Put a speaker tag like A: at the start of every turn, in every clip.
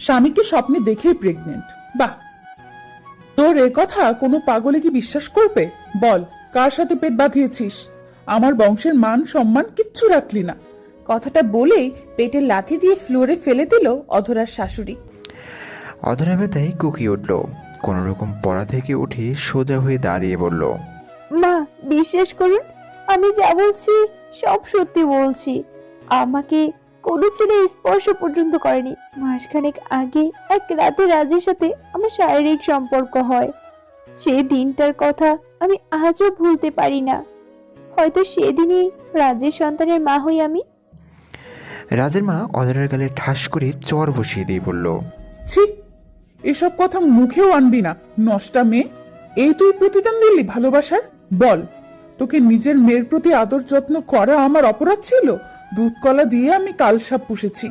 A: স্বামীকে স্বপ্নে দেখেই প্রেগনেন্ট, বাহ। তোর এ কথা কোনো পাগলে কি বিশ্বাস করবে? বল, কার সাথে পেট বাঁধিয়েছিস? আমার বংশের মান সম্মান কিচ্ছু রাখলি না।
B: কথাটা বলেই পেটের লাথি দিয়ে ফ্লোরে ফেলে দিল অধরার শাশুড়ি।
C: অধরা ব্যথায় কুকিয়ে উঠল। কোনো রকম পড়া থেকে উঠে সোজা হয়ে দাঁড়িয়ে বলল,
D: মা, বিশ্বাস করুন, আমি যা বলছি সব সত্যি বলছি। আমাকে কোনো ছেলে স্পর্শ পর্যন্ত করেনি। মাসখানেক আগে এক রাতে রাজের সাথে আমার শারীরিক সম্পর্ক হয়। সেই দিনটার কথা আমি আজও ভুলতে পারি না। হয়তো সেদিনই রাজের সন্তানের মা হই আমি।
C: রাজের মা অধরার গালে ঠাস করে চর বসিয়ে দিয়ে বলল,
A: ছি, এসব কথা মুখেও আনবি না, নষ্টা মেয়ে। এই তুই প্রতিদান দিলি ভালোবাসার? বল, তোকে নিজের মেয়ের প্রতি আদর যত্ন করা আমার অপরাধ ছিল? দুধ কলা দিয়ে আমি কালসাপ পুষেছি।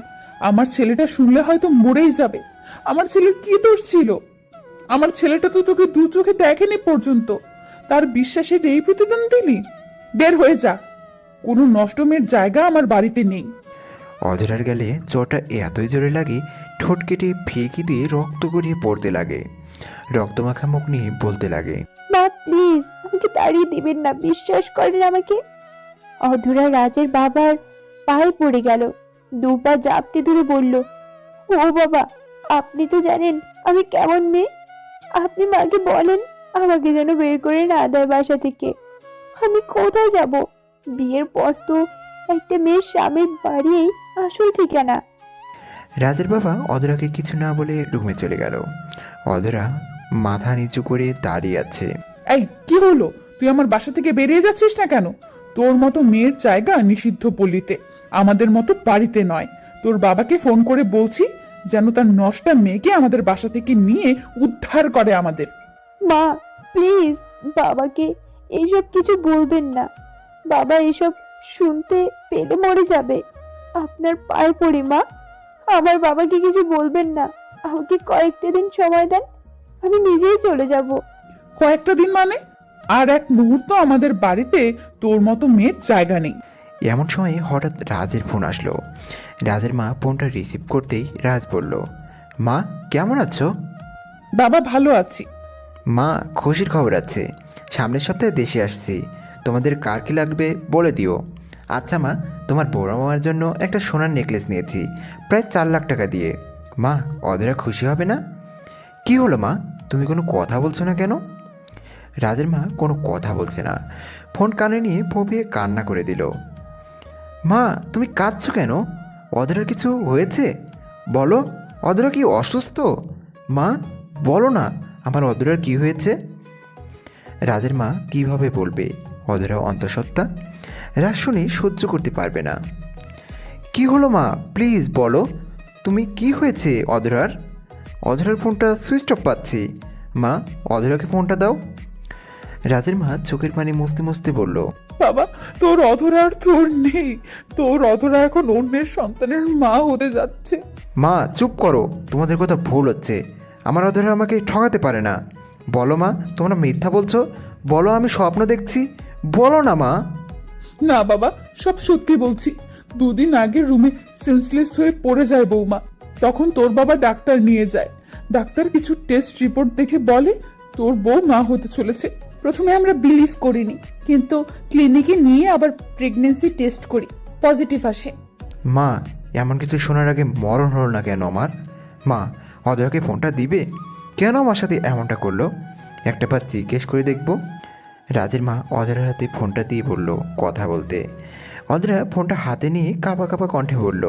A: আমার ছেলেটা শুনলে হয়তো মরেই যাবে। আমার ছেলের কি দোষ ছিল? আমার ছেলেটা তো তোকে দু চোখে দেখেনি পর্যন্ত, তার বিশ্বাসের এই প্রতিদান দিলি? বের হয়ে যা, কোনো নষ্ট মেয়ের জায়গা আমার বাড়িতে নেই।
C: অধরার গালে চরটা এতই জোরে লাগে, ঠোঁট কেটে ফিরকি দিয়ে রক্ত গড়িয়ে পড়তে লাগে। রক্তমাখা মুখ নিয়ে বলতে লাগে,
D: মা প্লিজ, আমাকে তাড়িয়ে দিবেন না, বিশ্বাস করেন আমাকে। অধরা রাজের বাবার পায়ে পড়ে গেল, দুপা জাপটে ধরে বলল, ও বাবা, আপনি তো জানেন আমি কেমন মেয়ে। আপনি মাকে বলেন আমাকে যেন বের করে না দেয় বাসা থেকে। আমি কোথায় যাব? বিয়ের পর তো একটা মেয়ের স্বামীর বাড়ি আসল ঠিকানা।
C: রাজের বাবা অধরাকে কিছু না বলে রুমে চলে গেল। অধরা মাথা নিচু করে দাঁড়িয়ে আছে।
A: এই কি হলো? তুই আমার বাসা থেকে বেরিয়ে যাচ্ছিস না কেন? তোর মতো মেয়ের জায়গা নিষিদ্ধ পল্লীতে, আমাদের মতো বাড়িতে নয়। তোর বাবাকে ফোন করে বলছি যেন তার নষ্টা মেয়েকে আমাদের বাসা থেকে নিয়ে উদ্ধার করে আমাদের।
D: মা প্লিজ, বাবাকে এইসব কিছু বলবেন না। বাবা এসব শুনতে পেলে মরে যাবে। আপনার পায়ে পড়ি মা, আমার বাবাকে কিছু বলবেন না। আমাকে কয়েকটা দিন সময় দেন, আমি নিজেই চলে যাব।
A: কয়েকটা দিন মানে? আর এক মুহূর্ত আমাদের বাড়িতে তোর মতো মেয়ের জায়গা নেই।
C: এমন সময় হঠাৎ রাজের ফোন আসলো। রাজের মা ফোনটা রিসিভ করতেই রাজ বলল, মা কেমন আছো?
A: বাবা, ভালো আছি।
C: মা, খুশির খবর আছে, সামনের সপ্তাহে দেশে আসছি। তোমাদের কার কি লাগবে বলে দিও। আচ্ছা মা, তোমার বড় মামার জন্য একটা সোনার নেকলেস নিয়েছি, প্রায় 4 লাখ টাকা দিয়ে। মা, অধরা খুশি হবে না? কি হলো মা, তুমি কোনো কথা বলছো না কেন? রাজের মা কোনো কথা বলছে না, ফোন কানে নিয়ে ফোপিয়ে কান্না করে দিল। মা, তুমি কাঁদছো কেন? অধরার কিছু হয়েছে? বলো, অধরা কি অসুস্থ? মা বলো না, আমার অধরার কি হয়েছে? রাজের মা কিভাবে বলবে? অধরা অন্তঃসত্ত্বা, রাজ শুনে সহ্য করতে পারবে না। কি হলো মা, প্লিজ বলো, তুমি কি হয়েছে অধরার? অধরার ফোনটা সুইচ অফ পাচ্ছি। মা, অধরাকে ফোনটা দাও। রাজের মা চোখের পানি মুছতে মুছতে বলল,
A: বাবা, তোর অধরা আর তোর নেই। তোর অধরা এখন অন্যের সন্তানের মা হতে যাচ্ছে।
C: মা চুপ করো, তোমাদের কথা ভুল হচ্ছে। আমার অধরা আমাকে ঠকাতে পারে না। বলো মা, তোমরা মিথ্যা বলছো। বলো আমি স্বপ্ন দেখছি। বলো না মা।
A: না বাবা, সব সত্যি বলছি। 2 দিন আগে রুমে সেন্সলেস হয়ে পড়ে যায় বৌমা। তখন তোর বাবা ডাক্তার নিয়ে যায়। ডাক্তার কিছু টেস্ট রিপোর্ট দেখে বলে তোর বউ মা হতে চলেছে।
B: প্রথমে আমরা বিলিভ করিনি, কিন্তু ক্লিনিকে নিয়ে আবার প্রেগন্যান্সি টেস্ট করি, পজিটিভ আসে।
C: মা, এমন কিছু শোনার আগে মরণ হলো না কেন আমার? মা, অধরাকে ফোনটা দিবে? কেন আমার সাথে এমনটা করলো? একটা বার জিজ্ঞেস করে দেখব। রাজের মা অধরার হাতে ফোনটা দিয়ে বলল কথা বলতে। অধরা ফোনটা হাতে নিয়ে কাঁপা কাঁপা কণ্ঠে বলল,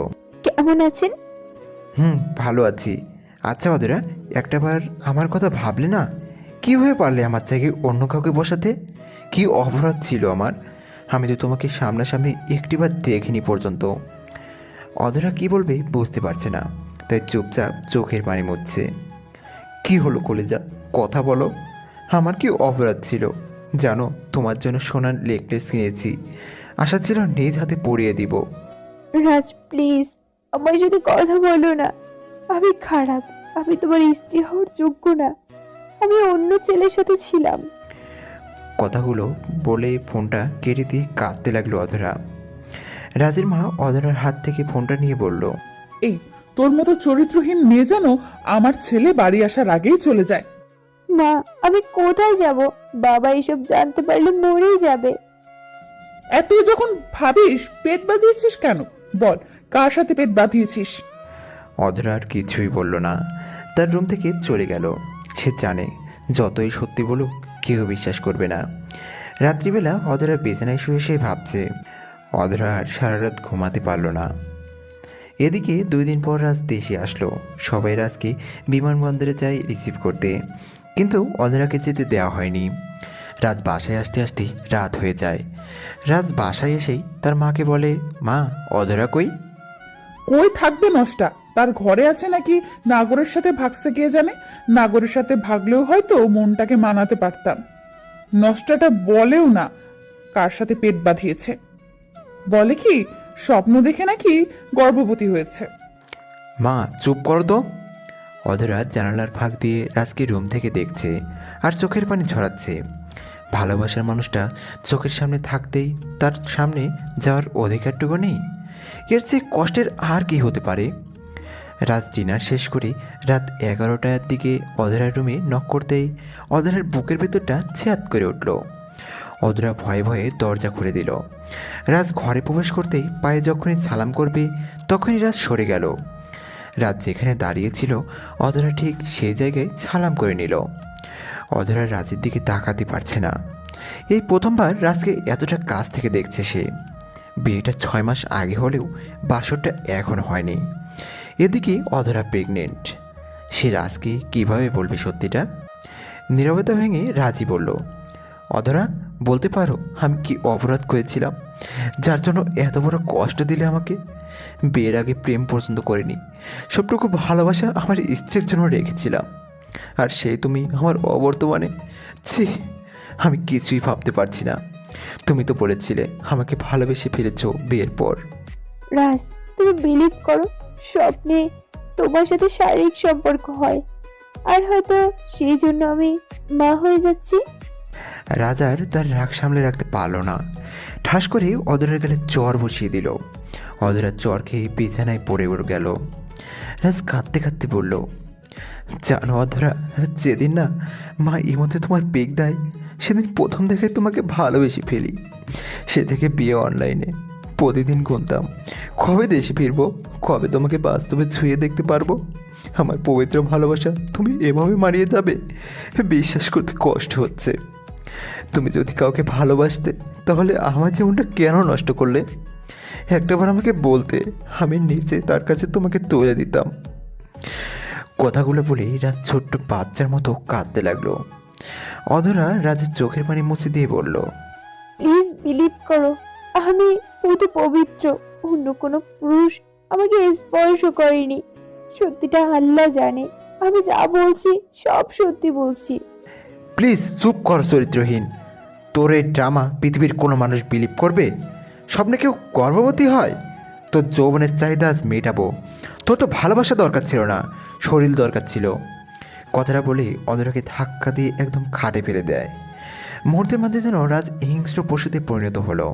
D: কেমন আছেন?
C: ভালো আছি। আচ্ছা অধরা, একটাবার আমার কথা ভাবলে না? কীভাবে পারলে আমার জায়গায় অন্য কাউকে বসাতে? কি অপরাধ ছিল আমার? আমি তো তোমাকে সামনাসামনি একটিবার দেখিনি পর্যন্ত। অধরা কি বলবে বুঝতে পারছে না, তাই চুপচাপ চোখের পানি মুছছে। কি হলো কলিজা, কথা বলো। আমার কি অপরাধ ছিল? জানো, তোমার জন্য সোনার নেকলেস কিনেছি, আশা ছিল নিজ হাতে পরিয়ে দিব।
D: রাজ প্লিজ, আমার সাথে কথা বলো না। আমি খারাপ, আমি তোমার স্ত্রী হওয়ার যোগ্য না। আমি অন্য ছেলের সাথে ছিলাম।
C: কথাগুলো বলে ফোনটা কেড়ে দিয়ে কাঁদতে লাগলো অধরা। রাজের মা অধরার হাত থেকে ফোনটা নিয়ে বলল,
A: এই তোর মতো চরিত্রহীন মেয়ে যেন আমার ছেলে বাড়ি আসার আগেই চলে যায়।
D: মা, আমি কোথায় যাব? বাবা এসব জানতে পারলে মরেই যাবে।
A: এত যখন ভাবিস পেট বাঁধিয়েছিস কেন? বল, কার সাথে পেট বাঁধিয়েছিস?
C: অধরা আর কিছুই বলল না, তার রুম থেকে চলে গেল। সে জানে যতই সত্যি বলুক কেউ বিশ্বাস করবে না। রাত্রিবেলা অধরা বিছানায় শুয়ে শুয়ে ভাবছে। অধরা আর সারা রাত ঘুমাতে পারল না। এদিকে 2 দিন পর রাজ দেশে আসলো। সবাই রাজকে বিমানবন্দরে যায় রিসিভ করতে, কিন্তু অধরাকে যেতে দেওয়া হয়নি। রাজ বাসায় আসতে আসতে রাত হয়ে যায়। রাজ বাসায় এসেই তার মাকে বলে, মা, অধরা কই?
A: কই থাকবে নষ্টা? তার ঘরে আছে নাকি নাগরের সাথে ভাগছে কে জানে। নাগরের সাথে ভাগলেও হয়তো মনটাকে মানাতে পারতাম। নষ্টাটা বলেও না কার সাথে পেট বাঁধিয়েছে। বলে কি স্বপ্ন দেখে নাকি গর্ভবতী হয়েছে।
C: মা, চুপ করো তো। অধরা জানালার ফাঁক দিয়ে রাজকে রুম থেকে দেখছে আর চোখের পানি ঝরাচ্ছে। ভালোবাসার মানুষটা চোখের সামনে থাকতেই তার সামনে যাওয়ার অধিকারটুকু নেই। এর চেয়ে কষ্টের আর কি হতে পারে? রাত ডিনার শেষ করে রাত 11টার দিকে অধরার রুমে নক করতেই অধরার বুকের ভেতরটা ছেয়াত করে উঠল। অধরা ভয়ে ভয়ে দরজা খুলে দিল। রাজ ঘরে প্রবেশ করতেই পায়ে যখনই সালাম করবে তখনই রাজ সরে গেল। রাজ যেখানে দাঁড়িয়েছিল অধরা ঠিক সেই জায়গায় সালাম করে নিল। অধরা রাজের দিকে তাকাতে পারছে না। এই প্রথমবার রাজকে এতটা কাছ থেকে দেখছে সে। বিয়েটা 6 মাস আগে হলেও বাসরটা এখনো হয়নি। এদিকে অধরা প্রেগনেন্ট। সে রাজকে কিভাবে বলবে সত্যিটা? নীরবতা ভেঙে রাজই বলল, অধরা, বলতে পারো আমি কি অপরাধ করেছিলাম যার জন্য এত বড় কষ্ট দিলে আমাকে? বিয়ের আগে প্রেম পর্যন্ত করিনি, সবটুকু ভালোবাসা আমার স্ত্রীর জন্য রেখেছিলাম, আর সেই তুমি আমার অবর্তমানে। ছি, আমি কিছুই ভাবতে পারছি না। তুমি তো বলেছিলে আমাকে ভালোবেসে ফেলেছো বিয়ের পর।
D: রাজ, তুমি বিলিভ করো, স্বপ্নে তোমার সাথে শারীরিক সম্পর্ক হয়, আর হয়তো সেই জন্য আমি মা হয়ে যাচ্ছি।
C: রাজার তার রাগ সামলে রাখতে পারল না। ঠাস করে অধরার গালে চর বসিয়ে দিল। অধরার চর খেয়ে বিছানায় পড়ে গেল। রাজ কাঁদতে কাঁদতে বলল, জানো অধরা, যেদিন না মা এর মধ্যে তোমার বেগ দেয় সেদিন প্রথম দেখে তোমাকে ভালোবেসে ফেলি। সে থেকে বিয়ে অনলাইনে প্রতিদিন গুনতাম কবে দেশে ফিরবো, কবে তোমাকে বাস্তবে ছুঁয়ে দেখতে পারবো। আমার পবিত্র ভালোবাসা তুমি এভাবে মারিয়ে যাবে বিশ্বাস করতে কষ্ট হচ্ছে। তুমি যদি কাউকে ভালোবাসতে তাহলে আমার জীবনটা কেন নষ্ট করলে? একটাবার আমাকে বলতে, আমি নিজে তার কাছে তোমাকে তুলে দিতাম। কথাগুলো বলে রাজ ছোট্ট বাচ্চার মতো কাঁদতে লাগলো। অধরা রাজের চোখের পানি মুছে দিয়ে বলল,
D: প্লিজ বিলিভ করো, আমি পুরো পবিত্র। অন্য কোনো পুরুষ আমাকে স্পর্শ করেনি। সত্যিটা আল্লাহ জানে, আমি যা বলছি সব সত্যি বলছি।
C: প্লিজ চুপ কর চরিত্রহীন। তোর এই ড্রামা পৃথিবীর কোনো মানুষ বিলিভ করবে? স্বপ্নে কেউ গর্ভবতী হয়? তোর যৌবনের চাহিদা আজ মেটাবো। তোর তো ভালোবাসা দরকার ছিল না, শরীর দরকার ছিল। কথাটা বলে অধরাকে ধাক্কা দিয়ে একদম খাটে ফেলে দেয়। মুহূর্তের মধ্যে যেন রাজ হিংস্র পশুতে পরিণত হলো।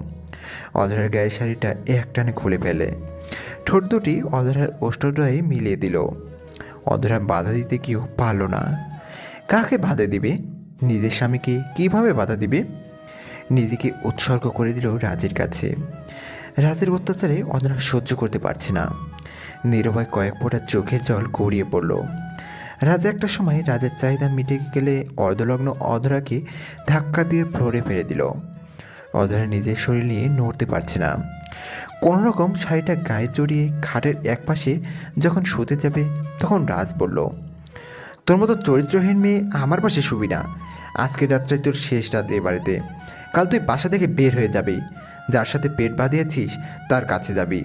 C: অধরার গায়ের শাড়িটা একটানে খুলে ফেলে, ঠোঁট দুটি অধরার ওষ্ঠদ্বয়ে মিলিয়ে দিল। অধরা বাধা দিতে কেউ পারল না। কাকে বাধা দিবে? নিজের স্বামীকে কিভাবে বাধা দিবে? নিজেকে উৎসর্গ করে দিল রাজের কাছে। রাজের অত্যাচারে অধরা সহ্য করতে পারছে না। নীরবায় কয়েক ফোঁটা চোখের জল গড়িয়ে পড়ল। রাজা একটা সময় রাজের চাহিদা মিটে গেলে অর্ধলগ্ন অধরাকে ধাক্কা দিয়ে ফ্লোরে ফেলে দিল। অধরা নিজের শরীর নিয়ে নড়তে পারছে না। কোনো রকম শাড়িটা গায়ে জড়িয়ে খাটের এক পাশে যখন শুতে যাবে তখন রাজ বলল, তোর মতো চরিত্রহীন মেয়ে আমার পাশে শুবি না। আজকের রাতটাই তোর শেষ রাত এ বাড়িতে। কাল তুই বাসা থেকে বের হয়ে যাবি। যার সাথে পেট বাঁধিয়েছিস তার কাছে যাবি।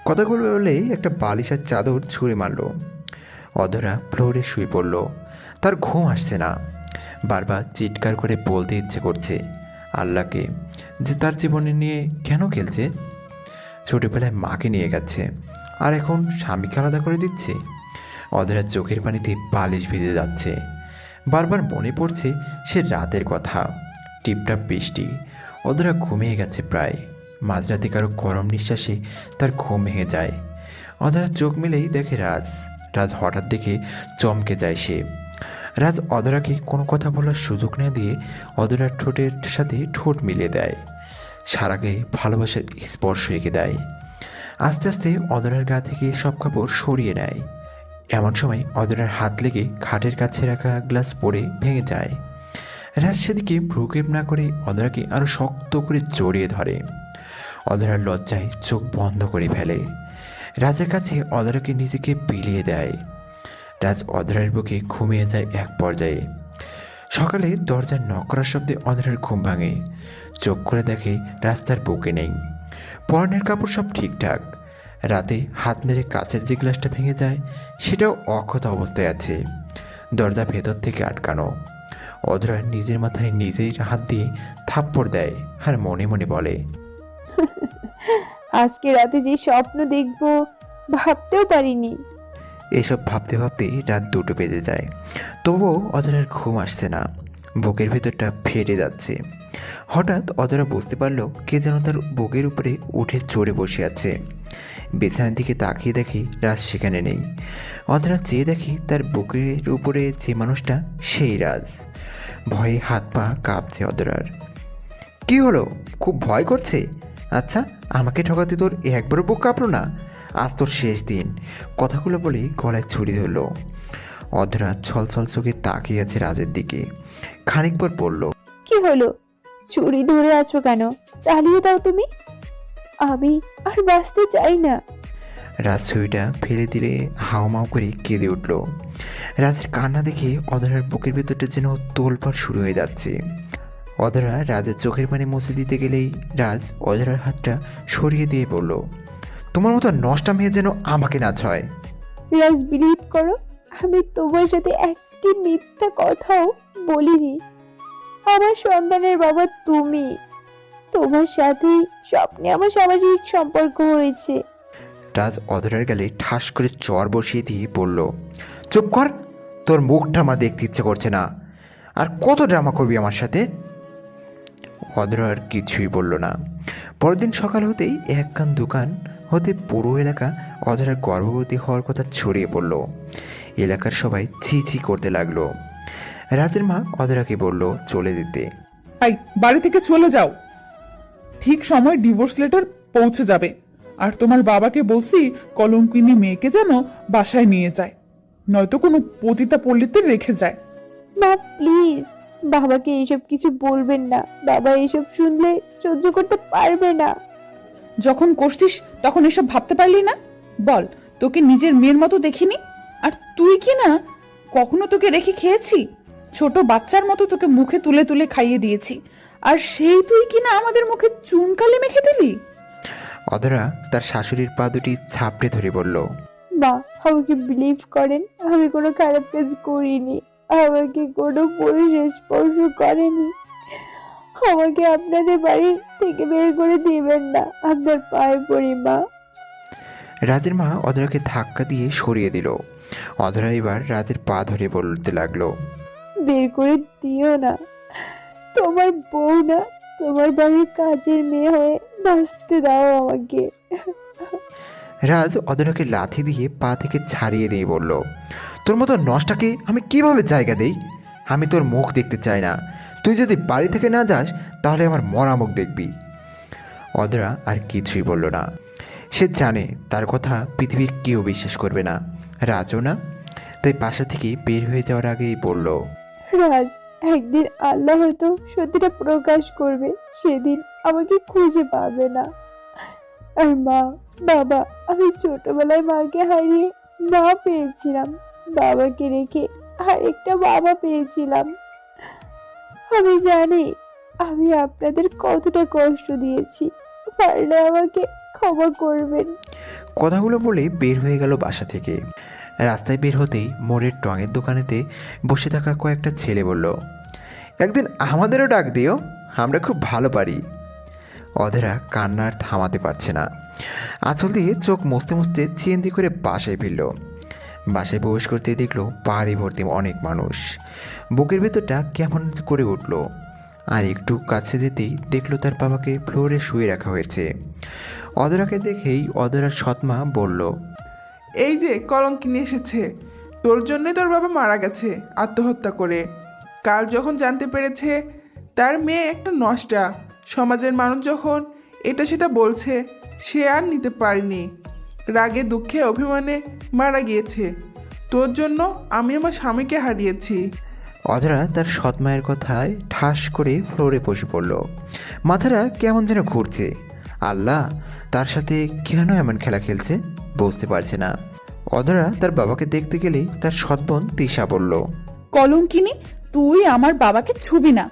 C: কথাগুলো বলেই একটা বালিশের চাদর ছুঁড়ে মারল। অধরা ফ্লোরে শুয়ে পড়ল। তার ঘুম আসছে না। বারবার চিৎকার করে বলতে ইচ্ছে করছে আল্লাহকে যে তার জীবনে নিয়ে কেন খেলছে। ছোটোবেলায় মাকে নিয়ে গেছে আর এখন স্বামীকে আলাদা করে দিচ্ছে। অধরার চোখের পানিতে বালিশ ভিজে যাচ্ছে। বারবার মনে পড়ছে সে রাতের কথা, টিপটাপ বৃষ্টি। অধরা ঘুমিয়ে গেছে প্রায়। মাঝরাতে কারো গরম নিঃশ্বাসে তার ঘুম ভেঙে যায়। অধরা চোখ মেলেই দেখে রাজ। রাজ হঠাৎ দেখে চমকে যায় সে। রাজ অধরাকে কোনো কথা বলার সুযোগ না দিয়ে অধরার ঠোঁটের সাথে ঠোঁট মিলিয়ে দেয়। সারাকে ভালোবাসার স্পর্শ এঁকে দেয়। আস্তে আস্তে অধরার গা থেকে সব কাপড় সরিয়ে নেয়। এমন সময় অধরার হাত লেগে খাটের কাছে রাখা গ্লাস পড়ে ভেঙে যায়। রাজ সেদিকে ভ্রুক্ষেপ না করে অধরাকে আরও শক্ত করে জড়িয়ে ধরে। অধরার লজ্জায় চোখ বন্ধ করে ফেলে। রাজের কাছে অধরাকে নিজেকে বিলিয়ে দেয়। রাজ অধরার বুকে ঘুমিয়ে যায় এক পর্যায়ে। সকালে দরজার নক করার শব্দে অধরার ঘুম ভাঙে। চোখ করে দেখে রাজ তার বুকে নেই। পরনের কাপড় সব ঠিকঠাক। রাতে হাত নেড়ে কাচের যে গ্লাসটা ভেঙে যায় সেটাও অক্ষত অবস্থায় আছে। দরজা ভেতর থেকে আটকানো। অধরা নিজের মাথায় নিজেই হাত দিয়ে থাপ্পড় দেয় আর মনে মনে বলে,
D: আজকে রাতে যে স্বপ্ন দেখব ভাবতেও পারিনি।
C: এসব ভাবতে ভাবতেই রাত 2টো বেজে যায়। তবুও অধরার ঘুম আসছে না। বুকের ভেতরটা ফেটে যাচ্ছে। হঠাৎ অধরা বুঝতে পারল কে যেন তার বুকের উপরে উঠে চড়ে বসে আছে। বিছানার দিকে তাকিয়ে দেখি রাজ সেখানে নেই। অধরা চেয়ে দেখি তার বুকের উপরে যে মানুষটা সেই রাজ। ভয়ে হাত পা কাঁপছে অধরার। কি হলো, খুব ভয় করছে? আচ্ছা, আমাকে ঠকাতে তোর একবারও বুক কাঁপলো না? আজ তোর শেষ দিন। কথাগুলো বলে গলায় ছুরি ধরল। অধরা ছলছল চোখে তাকিয়ে আছে রাজের দিকে। খানিক পর বলল,
D: কি হলো? চুরি ধরে আছো কেন? চালিয়ে দাও তুমি। আমি আর বাঁচতে চাই না।
C: রাজ ছুরিটা ফেলে দিলে হাওমাও করে কেঁদে উঠল। রাজের কান্না দেখে অধরার বুকের ভেতরটা যেন তোলপাড় শুরু হয়ে যাচ্ছে। অধরা রাজের চোখের পানি মুছে দিতে গেলেই রাজ অধরার হাতটা সরিয়ে দিয়ে বলল, তোমার মতো নষ্টা মেয়ে যেন আমাকে না ছয়।
D: রাজ, বিলিভ করো, আমি তোমার সাথে একটি মিথ্যা কথাও বলিনি। আমার সন্তানের বাবা তুমি। তোমার সাথে স্বপ্নে আমার সামাজিক সম্পর্ক হয়েছে।
C: রাজ অধরার গালে ঠাস করে চর বসিয়ে দিয়ে বলল, চুপ কর, তোর মুখটা আমার দেখতে ইচ্ছে করছে না। আর কত ড্রামা করবি আমার সাথে? অধরা আর কিছুই বলল না। পরের দিন সকাল হতেই এক কান দোকান হতে পুরো এলাকা অধরার গর্ভবতী হওয়ার কথা ছড়িয়ে পড়ল। এলাকার সবাই ছি ছি করতে লাগলো। রাজের মা অধরাকে বলল চলে যেতে।
A: আই, বাড়ি থেকে চলে যাও। ঠিক সময় ডিভোর্স লেটার পৌঁছে যাবে। আর তোমার বাবাকে বলছি কলঙ্কিনী মেয়েকে যেন বাসায় নিয়ে যায়, নয়তো কোনো পতিতা পল্লীতে রেখে যায়।
D: মা প্লিজ, বাবাকে এইসব কিছু বলবেন না। বাবা এইসব শুনলে সহ্য করতে পারবে না।
B: যখন করছিস তখন এসব ভাবতে পারলি না? বল, তোকে নিজের মেয়ের মতো দেখিনি? আর তুই কি না কখনো তোকে রেখে খেয়েছি? ছোট বাচ্চার মতো তোকে মুখে তুলে তুলে খাইয়ে দিয়েছি, আর সেই তুই কি না আমাদের মুখে চুনকালি মেখে দিলি?
C: অধরা তার শাশুড়ির পা দুটি ঝাপড়ে ধরে বলল,
D: মা, আমাকে বিলিভ করেন, আমি কোনো খারাপ কাজ করিনি। আমাকে কোনো পুরুষ স্পর্শ করেনি। আমাকে আপনাদের বাড়ি থেকে বের করে দিবেন না। আপনার পায়ে পড়ি মা।
C: রাজের মা অধরাকে ধাক্কা দিয়ে সরিয়ে দিল। অধরা এবার রাজের পা ধরে বলতে লাগলো,
D: বের করে দিও না। তোমার বউ না, তোমার বাড়ির কাজের মেয়ে হয়ে বাঁচতে দাও আমাকে।
C: রাজ অধরাকে লাথি দিয়ে পা থেকে ছাড়িয়ে দিয়ে বলল, তোর মতো নষ্টাকে আমি কিভাবে জায়গা দেই? আমি তোর মুখ দেখতে চাই না। তুই যদি বাড়ি থেকে না যাস তাহলে আমার মরা মুখ দেখবি। অধরা আর কিছুই বলল না। সে জানে তার কথা পৃথিবীর কেউ বিশ্বাস করবে না, রাজও না। তাই বাসা থেকে বের হয়ে যাওয়ার আগেই বলল,
D: রাজ, একদিন আল্লাহ হয়তো সত্যিটা প্রকাশ করবে। সেদিন আমাকে খুঁজে পাবে না। আর মা, বাবা, আমি ছোটবেলায় মাকে হারিয়ে মা পেয়েছিলাম। বাবাকে রেখে আরেকটা বাবা পেয়েছিলাম। আমি জানি আমি আপনাদের কতটা কষ্ট দিয়েছি। পারলে আমাকে ক্ষমা করবেন।
C: কথাগুলো বলে বের হয়ে গেল বাসা থেকে। রাস্তায় বের হতেই মোড়ের টঙের দোকানেতে বসে থাকা কয়েকটা ছেলে বলল, একদিন আমাদেরও ডাক দিও, আমরা খুব ভালো পারি। অধরা কান্নার থামাতে পারছে না। আঁচল দিয়ে চোখ মুছতে মুছতে চিন্তি করে বাসায় ফিরল। বাসায় প্রবেশ করতে দেখলো পাহাড়ি ভর্তি অনেক মানুষ। বুকের ভেতরটা কেমন করে উঠল। আর একটু কাছে যেতেই দেখলো তার বাবাকে ফ্লোরে শুয়ে রাখা হয়েছে। অধরাকে দেখেই অধরার সৎমা বলল,
A: এই যে কলঙ্কিনী এসেছে, তোর জন্যই তোর বাবা মারা গেছে আত্মহত্যা করে। কাল যখন জানতে পেরেছে তার মেয়ে একটা নষ্টা, সমাজের মানুষ যখন এটা সেটা বলছে, সে আর নিতে পারেনি, রাগে দুঃখে অভিমানে মারা গিয়েছে। তোর জন্য আমি আমার স্বামীকে হারিয়েছি।
C: অধরা তার সৎমায়ের কথায় ঠাস করে ফ্লোরে বসে পড়ল। মাথাটা কেমন যেন ঘুরছে। আল্লাহ, তার সাথে কেন এমন খেলা খেলছে বুঝতে পারছে না। অধরা তার বাবাকে দেখতে গেলেই তার সৎবোন তিশা বলল,
B: কলঙ্কিনী, তুই আমার বাবাকে ছুবি না।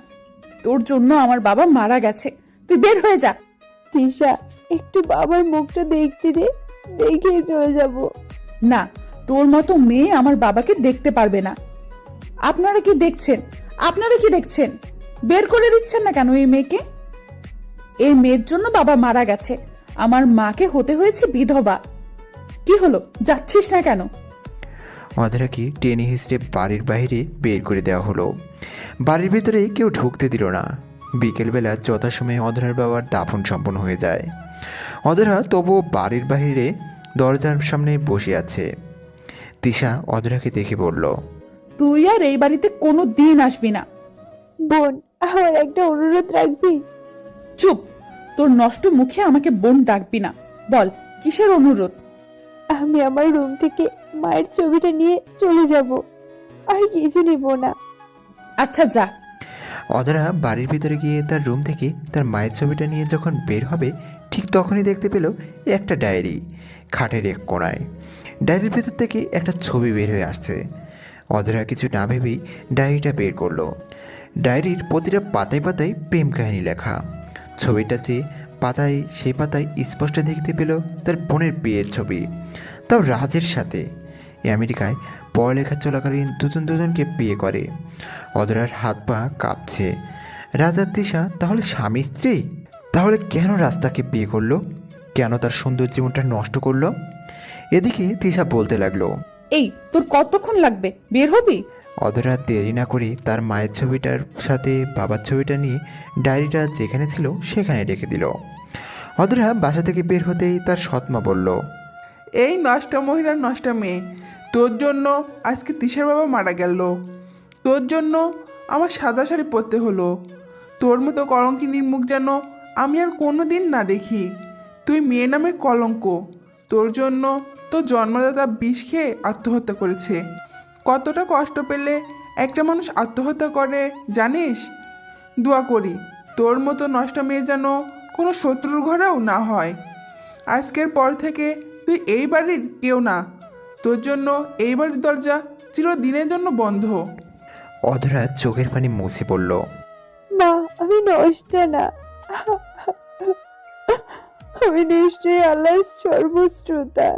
B: তোর জন্য আমার বাবা মারা গেছে, তুই বের হয়ে যা।
D: তৃষা, একটু বাবার মুখটা দেখতে দে, দেখেই চলে যাব।
B: না, তোর মতো মেয়ে আমার বাবাকে দেখতে পারবে না। আপনারা কি দেখছেন? আপনারা কি দেখছেন? বের করে দিচ্ছেন না কেন এই মেয়েকে? এই মেয়ের জন্য বাবা মারা গেছে, আমার মাকে হতে হয়েছে বিধবা। কি হলো, যাচ্ছিস না কেন?
C: অধরাকে টেনে হিসড়ে বাড়ির বাইরে বের করে দেওয়া হলো। বাড়ির ভেতরে কেউ ঢুকতে দিল না। বিকেলবেলা যথাসময়ে অধরার বাবার দাফন সম্পন্ন হয়ে যায়। অধরা তবুও বাড়ির বাইরে দরজার সামনে বসে আছে। তিশা অধরাকে দেখে বলল,
B: তুই আর এই বাড়িতে কোনো দিন আসবি না।
D: বোন, আমার একটা অনুরোধ রাখবি?
B: চুপ, তোর নষ্ট মুখে আমাকে বোন ডাকবি না। বল, কিসের অনুরোধ?
D: আমি আমার রুম থেকে মায়ের ছবিটা নিয়ে চলে যাব, আর কিছু নিব না।
B: আচ্ছা যা।
C: অধরা বাড়ির ভিতরে গিয়ে তার রুম থেকে তার মায়ের ছবিটা নিয়ে যখন বের হবে, ঠিক তখনই দেখতে পেল একটা ডায়েরি খাটের এক কোণায়। ডায়েরির ভেতর থেকে একটা ছবি বের হয়ে আসছে। অধরা কিছু না ভেবেই ডায়েরিটা বের করলো। ডায়েরির প্রতিটা পাতায় পাতায় প্রেম কাহিনী লেখা। ছবিটা যে পাতায় সেই পাতায় স্পষ্ট দেখতে পেল তার বোনের বিয়ের ছবি, তাও রাজের সাথে। আমেরিকায় পড়ালেখা চলাকালীন দুজনকে বিয়ে করে। অধরার হাত পা কাঁপছে। রাজার তিশা তাহলে স্বামী স্ত্রী? তাহলে কেন রাস্তাকে বিয়ে করলো? কেন তার সুন্দর জীবনটা নষ্ট করলো? এদিকে তিশা বলতে লাগলো,
B: এই, তোর কতক্ষণ লাগবে? বের হবি?
C: অধরা দেরি না করে তার মায়ের ছবিটার সাথে বাবার ছবিটা নিয়ে ডায়েরিটা যেখানে ছিল সেখানে রেখে দিল। অধরা বাসা থেকে বের হতেই তার সৎমা বলল,
A: এই নষ্টা মহিলার নষ্টা মেয়ে, তোর জন্য আজকে তিশার বাবা মারা গেল। তোর জন্য আমার সাদা শাড়ি পরতে হলো। তোর মতো কলঙ্কিনীর মুখ যেন আমি আর কোনো দিন না দেখি। তুই মেয়ে নামে কলঙ্ক। তোর জন্য তোর জন্মদাতা বিষ খেয়ে আত্মহত্যা করেছে। কতটা কষ্ট পেলে একটা মানুষ আত্মহত্যা করে জানিস? দোয়া করি তোর মতো নষ্ট মেয়ে যেন কোনো শত্রুর ঘরেও না হয়। আজকের পর থেকে তুই এই বাড়ির কেউ না। তোর জন্য এই বাড়ির দরজা চিরদিনের জন্য বন্ধ।
C: অধরা চোখের পানি মুছে পড়ল।
D: মা, আমি নষ্টা না, আমি নিশ্চয়ই আল্লাহর সর্বশ্রোতা,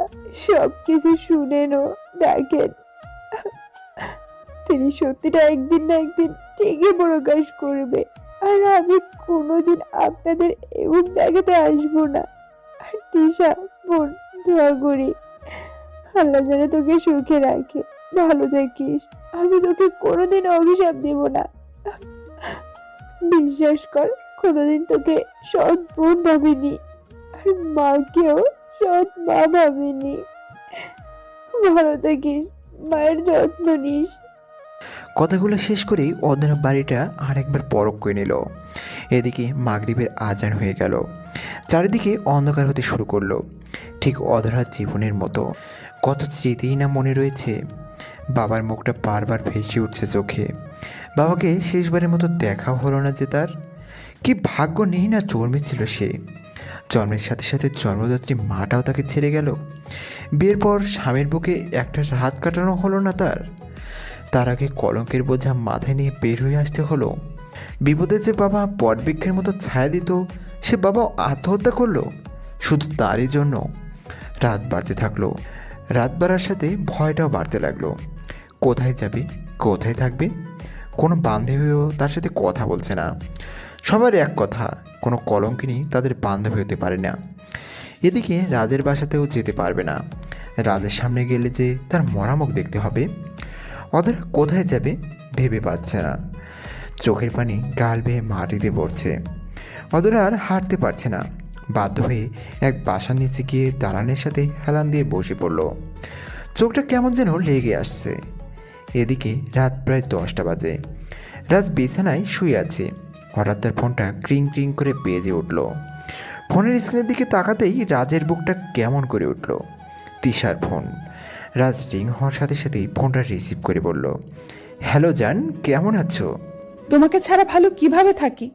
D: সবকিছু শুনেনও দেখেন। তিনি সত্যিটা একদিন না একদিন ঠিকই প্রকাশ করবে, আর আমি কোনোদিন আপনাদের এবং দেখাতে আসবো না। আর তিশা বোন, দোয়া করি আল্লাহ যেন তোকে সুখে রাখে, ভালো থাকিস। আমি তোকে কোনোদিন অভিশাপ দেব না। বিশ্বাস কর, কোনোদিন তোকে সৎ বোন ভাবিনি, আর মাকেও সৎ মা ভাবিনি। ভালো থাকিস, মায়ের যত্ন নিস।
C: কথাগুলো শেষ করেই অধরা বাড়িটা আরেকবার পরখ করে নিল। এদিকে মাগরিবের আজান হয়ে গেল। চারিদিকে অন্ধকার হতে শুরু করলো, ঠিক অধরার জীবনের মতো। কত স্মৃতিই না মনে রয়েছে। বাবার মুখটা বারবার ভেসে উঠছে চোখে। বাবাকে শেষবারের মতো দেখাও হলো না যে তার। কি ভাগ্য নেই না জন্মেছিল সে। জন্মের সাথে সাথে জন্মদাত্রী মাটাও তাকে ছেড়ে গেল। বিয়ের পর স্বামীর বুকে একটা রাত কাটানো হলো না তার। তার আগে কলঙ্কের বোঝা মাথায় নিয়ে বের হয়ে আসতে হলো। বিপদে যে বাবা বটবৃক্ষের মতো ছায়া দিত, সে বাবা আত্মহত্যা করলো শুধু তারই জন্য। রাত বাড়তে থাকলো। রাত বাড়ার সাথে ভয়টাও বাড়তে লাগলো। কোথায় যাবে, কোথায় থাকবে? কোনো বান্ধবীও তার সাথে কথা বলছে না। সবার এক কথা, কোনো কলঙ্কিনী তাদের বান্ধবী হতে পারে না। এদিকে রাজের বাসাতেও যেতে পারবে না। রাজের সামনে গেলে যে তার মরামুখ দেখতে হবে। অধরা কোথায় যাবে ভেবে পাচ্ছে না। চোখের পানি গাল বেয়ে মাটিতে পড়ছে। অধরা আর হাঁটতে পারছে না। বাধ্য হয়ে এক বাসার নিচে গিয়ে দালানের সাথে হেলান দিয়ে বসে পড়ল। চোখটা কেমন যেন লেগে আসছে। এদিকে রাত প্রায় 10টা বাজে। রাজ বিছানায় শুয়ে আছে। হঠাৎ তার ফোনটা ক্রিং ক্রিং করে বেজে উঠল। ফোনের স্ক্রিনের দিকে তাকাতেই রাজের বুকটা কেমন করে উঠল। তিশার ফোন। রাজ রিং হওয়ার সাথে সাথেই ফোনটা রিসিভ করে বলল, হ্যালো জান, কেমন আছো?
B: তোমাকে ছাড়া ভালো কিভাবে থাকি?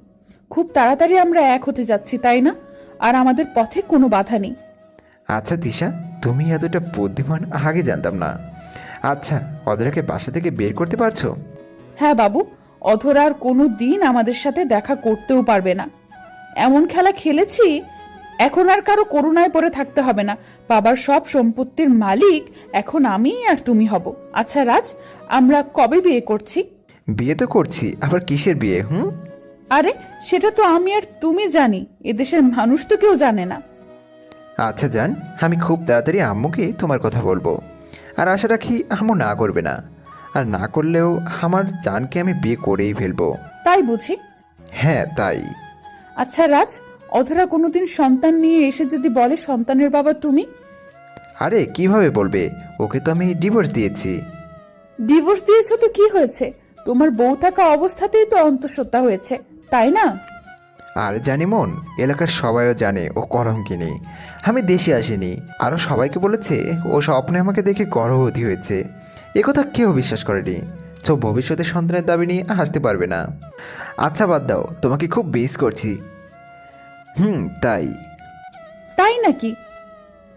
B: খুব তাড়াতাড়ি আমরা এক হতে যাচ্ছি, তাই না? আর আমাদের পথে কোনো বাধা নেই।
C: আচ্ছা তিশা, তুমি এতটা বুদ্ধিমান আগে জানতাম না। আচ্ছা, অধরাকে বাসা থেকে বের করতে পারছো?
B: হ্যাঁ বাবু, অধরা আর কোনো দিন আমাদের সাথে দেখা করতেও পারবে না। এমন খেলা খেলেছি, এখন আর কারো করুণায় পড়ে থাকতে হবে না। বাবার সব সম্পত্তির মালিক এখন আমি আর তুমি হব। আচ্ছা রাজ, আমরা কবে বিয়ে করছি?
C: বিয়ে তো করছি, আবার কিসের বিয়ে?
B: আরে সেটা তো আমি আর তুমি জানি, এদেশের মানুষ তো কেউ জানে না।
C: আচ্ছা জান, আমি খুব তাড়াতাড়ি আম্মুকে তোমার কথা বলবো। আর আশা রাখি আম্মু না করবে না। আর না করলেও আমার জানকে আমি বিয়ে করেই ফেলবো।
B: তাই বুঝি?
C: হ্যাঁ তাই।
B: আচ্ছা রাজ, অধরা কোনোদিন সন্তান নিয়ে এসে যদি বলে সন্তানের বাবা তুমি?
C: আরে কিভাবে বলবে? ওকে তো আমি ডিভোর্স দিয়েছি।
B: ডিভোর্স দিয়েছো তো কি হয়েছে? তোমার বউ থাকা অবস্থাতেই তো অন্তঃসত্ত্বা হয়েছে, তাই না?
C: আর জানি মন, এলাকার সবাইও জানে ও কলঙ্কিনী। আমি দেশে আসিনি। আরও সবাইকে বলেছে ও স্বপ্নে আমাকে দেখে গর্ভবতী হয়েছে। একথা কেউ বিশ্বাস করেনি। তো ভবিষ্যতে সন্তানের দাবি নিয়ে আসতে পারবে না। আচ্ছা বাদ দাও, তোমাকে খুব মিস করছি। তাই।
B: তাই নাকি?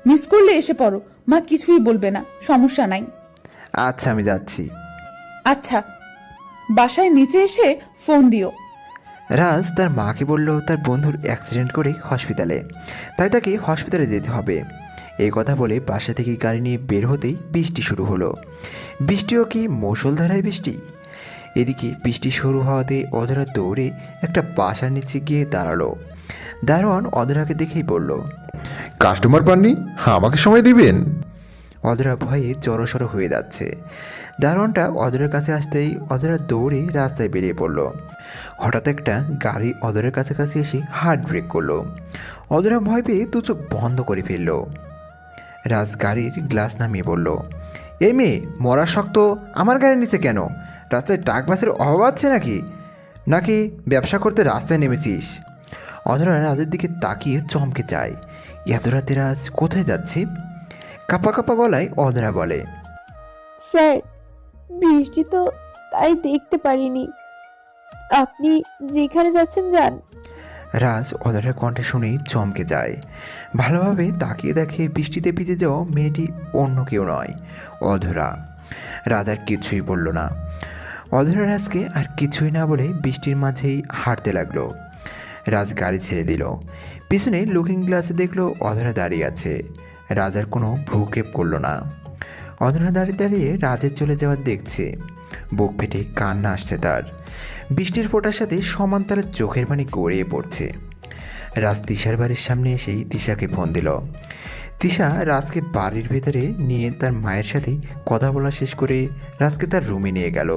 B: মিস করলে এসে পড়ো, মা কিছুই বলবে না, সমস্যা নাই।
C: আচ্ছা আমি যাচ্ছি।
B: আচ্ছা, বাসায় নিচে এসে ফোন দিও।
C: রাজ তার মাকে বলল তার বন্ধুর অ্যাক্সিডেন্ট করে হসপিটালে, তাই তাকে হসপিটালে যেতে হবে। এই কথা বলে বাসা থেকে গাড়ি নিয়ে বের হতেই বৃষ্টি শুরু হলো। বৃষ্টিও কি মুষলধারায় বৃষ্টি! এদিকে বৃষ্টি শুরু হওয়াতে অধরা দৌড়ে একটা বাসার নিচে গিয়ে দাঁড়ালো। দারোয়ান অধরাকে দেখেই বলল,
E: কাস্টমার পাননি? আমাকে সময় দিবেন?
C: অধরা ভয়ে জড়সড় হয়ে যাচ্ছে। দারোয়ানটা অধরার কাছে আসতেই অধরা দৌড়ে রাস্তায় বেরিয়ে পড়ল। হঠাৎ একটা গাড়ি অধরার কাছাকাছি এসে হার্ড ব্রেক করলো। অধরা ভয় পেয়ে দু চোখ বন্ধ করে ফেলল। রাজ গাড়ির গ্লাস নামিয়ে বলল, এই মেয়ে, মরা শক্ত আমার গাড়ির নিচে কেন? রাস্তায় টাক বাসের অভাব আছে নাকি? নাকি ব্যবসা করতে রাস্তায় নেমেছিস? অধরা রাজের দিকে তাকিয়ে চমকে যায়। এত রাতে রাজ কোথায় যাচ্ছে? কাপা কাপা গলায় অধরা বলে,
D: স্যার, বৃষ্টি তো, তাই দেখতে পারিনি। আপনি যেখানে যাচ্ছেন যান।
C: রাজ অধরার কণ্ঠে শুনেই চমকে যায়। ভালোভাবে তাকিয়ে দেখে বৃষ্টিতে ভিজে যাওয়া মেয়েটি অন্য কেউ নয়, অধরা। রাজ আর কিছুই বলল না। অধরা রাজকে আর কিছুই না বলে বৃষ্টির মাঝেই হাঁটতে লাগলো। রাজ গাড়ি ছেড়ে দিল। পিছনে লুকিং গ্লাসে দেখলো অধরা দাঁড়িয়ে আছে। রাজ আর কোনো ভ্রুক্ষেপ করলো না। অধরা দাঁড়িয়ে দাঁড়িয়ে রাজের চলে যাওয়ার দেখছে। বুক ফেটে কান্না আসছে তার। বৃষ্টির ফোঁটার সাথে সমান তালে চোখের পানি গড়িয়ে পড়ছে। রাজ তিশার বাড়ির সামনে এসেই তিশাকে ফোন দিল। তিশা রাজকে বাড়ির ভেতরে নিয়ে তার মায়ের সাথে কথা বলা শেষ করে রাজকে তার রুমে নিয়ে গেল।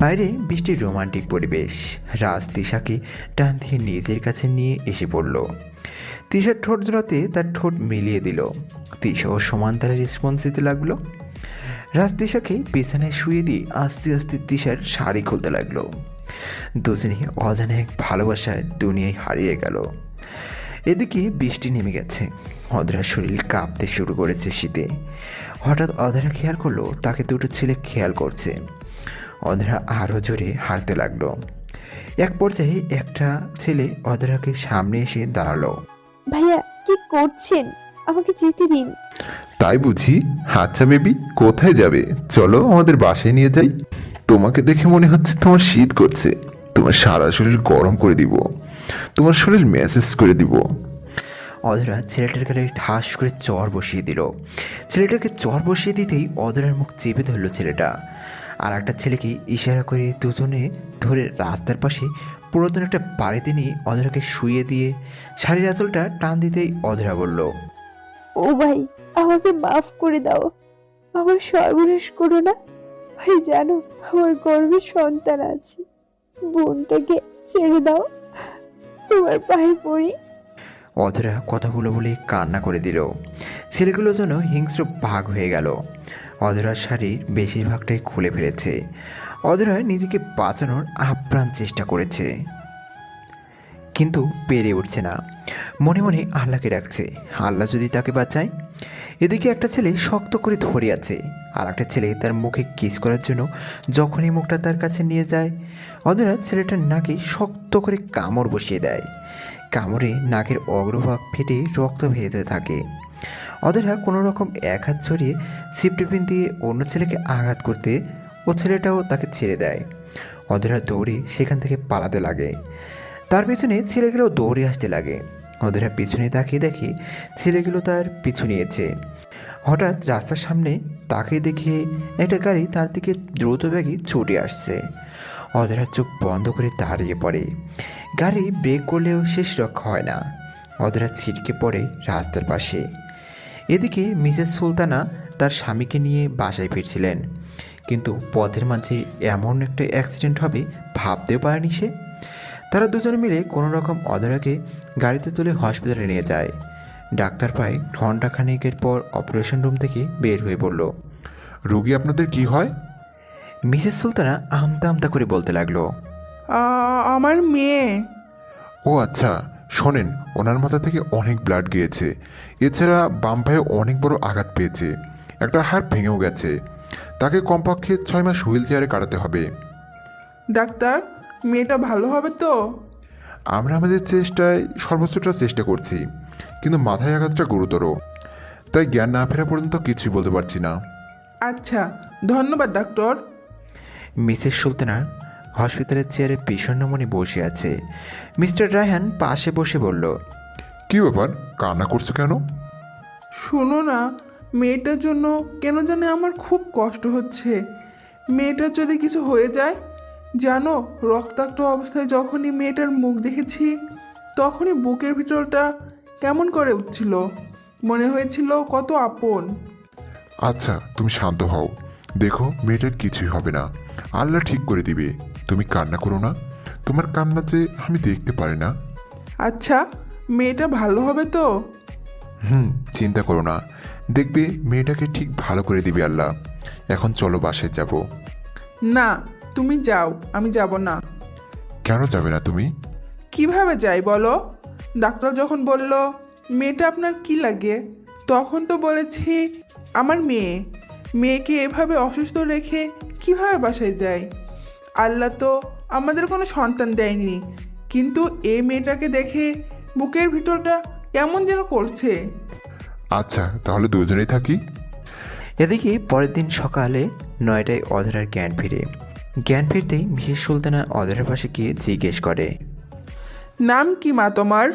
C: বাইরে বৃষ্টির রোমান্টিক পরিবেশ। রাজ তিশাকে টান দিয়ে নিজের কাছে নিয়ে এসে পড়ল। তিশার ঠোঁট জোড়াতে তার ঠোঁট মিলিয়ে দিল। তিশাও সমান তালে রেসপন্স দিতে লাগলো। রাজ তিশাকে বিছানায় শুয়ে দিয়ে আস্তে আস্তে তিশার শাড়ি খুলতে লাগলো। দুজনে অজানা এক ভালোবাসায় দুনিয়ায় হারিয়ে গেল। এদিকে বৃষ্টি নেমে গেছে। অধরার শরীর কাঁপতে শুরু করেছে শীতে। হঠাৎ অধরা খেয়াল করলো তাকে দুটো ছেলে খেয়াল করছে। অধরা আরও জোরে হাঁটতে লাগলো। এক পর্যায়ে একটা ছেলে অধরাকে সামনে এসে দাঁড়ালো।
D: ভাইয়া, কি করছেন? আমাকে যেতে দিন।
E: তাই বুঝি? আচ্ছা বেবি, কোথায় যাবে? চলো আমাদের বাসায় নিয়ে যাই। তোমাকে দেখে মনে হচ্ছে তোমার শীত করছে। তোমার সারা শরীর গরম করে দিব। তোমার শরীর ম্যাসেজ করে দিব।
C: অধরা ছেলেটার গালে ঠাস করে চর বসিয়ে দিল। ছেলেটাকে চর বসিয়ে দিতেই অধরার মুখ চেপে ধরল ছেলেটা। আর একটা ছেলেকে ইশারা করে দুজনে ধরে রাস্তার পাশে পুরাতন একটা বাড়িতে নিয়ে অধরাকে শুয়ে দিয়ে শাড়ির আঁচলটা টান দিতেই অধরা বলল,
D: ও ভাই, আমাকে মাফ করে দাও। আমার সর্বনাশ করো না ভাই। জানো, আমার গর্ভে সন্তান আছে। বোনটাকে ছেড়ে দাও, তোমার পায়ে পড়ি।
C: অধরা কথাগুলো বলে কান্না করে দিল। ছেলেগুলো যেন হিংস্র ভাগ হয়ে গেল। অধরার শাড়ির বেশিরভাগটাই খুলে ফেলেছে। অধরা নিজেকে বাঁচানোর আপ্রাণ চেষ্টা করেছে, কিন্তু পেরে উঠছে না। মনে মনে আল্লাহকে ডাকছে, আল্লাহ যদি তাকে বাঁচায়। এদিকে একটা ছেলে শক্ত করে ধরে আছে, আর একটা ছেলে তার মুখে কিস করার জন্য যখনই মুখটা তার কাছে নিয়ে যায়, অধরা ছেলেটার নাকে শক্ত করে কামড় বসিয়ে দেয়। কামড়ে নাকের অগ্রভাগ ফেটে রক্ত ভেতে থাকে। অধরা কোনো রকম এক হাত ছড়িয়ে সিপটিপিন দিয়ে অন্য ছেলেকে আঘাত করতে ও ছেলেটাও তাকে ছেড়ে দেয়। অধরা দৌড়ে সেখান থেকে পালাতে লাগে। তার পেছনে ছেলেগুলো দৌড়ে আসতে লাগে। অধরা পিছনে তাকিয়ে দেখে ছেলেগুলো তার পিছু নিয়েছে। হঠাৎ রাস্তার সামনে তাকে দেখে একটা গাড়ি তার দিকে দ্রুত বেগে ছুটে আসছে। অধরা চোখ বন্ধ করে দাঁড়িয়ে পড়ে। গাড়ি ব্রেক করলেও শেষ রক্ষা হয় না। অধরা ছিটকে পড়ে রাস্তার পাশে। এদিকে মিসেস সুলতানা তার স্বামীকে নিয়ে বাসায় ফিরছিলেন, কিন্তু পথের মাঝে এমন একটা অ্যাক্সিডেন্ট হবে ভাবতেও পারেনি সে। তারা দুজন মিলে কোনো রকম অধরাকে গাড়িতে তুলে হসপিটালে নিয়ে যায়। ডাক্তার প্রায় ঘণ্টাখানেকের পর অপারেশন রুম থেকে বের হয়ে পড়ল।
E: রোগী আপনাদের কি হয়?
C: মিসেস সুলতানা আমতা আমতা করে বলতে লাগলো,
A: আমার মেয়ে।
E: ও আচ্ছা, শোনেন, ওনার মাথা থেকে অনেক ব্লাড গিয়েছে। এছাড়া বাম পায়ে অনেক বড় আঘাত পেয়েছে, একটা হাড় ভেঙেও গেছে। তাকে কমপক্ষে 6 মাস হুইল চেয়ারে কাটাতে হবে।
A: ডাক্তার, মেয়েটা ভালো হবে তো?
E: আমরা আমাদের চেষ্টায় সর্বোচ্চটা চেষ্টা করছি, কিন্তু মাথায় আঘাতটা গুরুতর, তাই জ্ঞান না ফেরা পর্যন্ত কিছুই বলতে পারছি না।
A: আচ্ছা, ধন্যবাদ ডাক্তার।
C: মিসেস সুলতানা হসপিটালের চেয়ারে বিষণ্ণ মনে বসে আছে। মিস্টার রায়হান পাশে বসে বলল,
E: কি ব্যাপার, কান্না করছো কেন?
A: শোনো না, মেয়েটার জন্য কেন জানে আমার খুব কষ্ট হচ্ছে। মেয়েটার যদি কিছু হয়ে যায়, জানো, রক্তাক্ত অবস্থায় যখনই মেয়েটার মুখ দেখেছি, তখনই বুকের ভিতরটা কেমন করে উঠছিল, মনে হয়েছিল কত আপন।
E: আচ্ছা, তুমি শান্ত হও। দেখো, মেয়েটার কিছুই হবে না, আল্লাহ ঠিক করে দিবে। তুমি কান্না করো না, তোমার কান্না যে আমি দেখতে পারি না।
A: আচ্ছা, মেয়েটা ভালো হবে তো?
E: চিন্তা করো না, দেখবে মেয়েটাকে ঠিক ভালো করে দিবে আল্লাহ। এখন চলো বাসায় যাব।
A: না, তুমি যাও, আমি যাব না।
E: কেন যাবে না তুমি?
A: কিভাবে যাই বলো? ডাক্তার যখন বলল মেয়েটা আপনার কি লাগে, তখন তো বলেছি আমার মেয়ে। মেয়েকে এভাবে অসুস্থ রেখে কিভাবে বাসায় যাই? আল্লাহ তো আমাদের কোনো সন্তান দেয়নি, কিন্তু এই মেয়েটাকে দেখে বুকের ভিতরটা কেমন যেন করছে।
E: আচ্ছা, তাহলে দুজনেই থাকি।
C: এদিকে পরের দিন সকালে 9টায় অধরার জ্ঞান ফিরে। জ্ঞান ফিরতেই মিসেস সুলতানা অধরার পাশে গিয়ে জিজ্ঞেস করে,
A: নাম কি মা তোমার?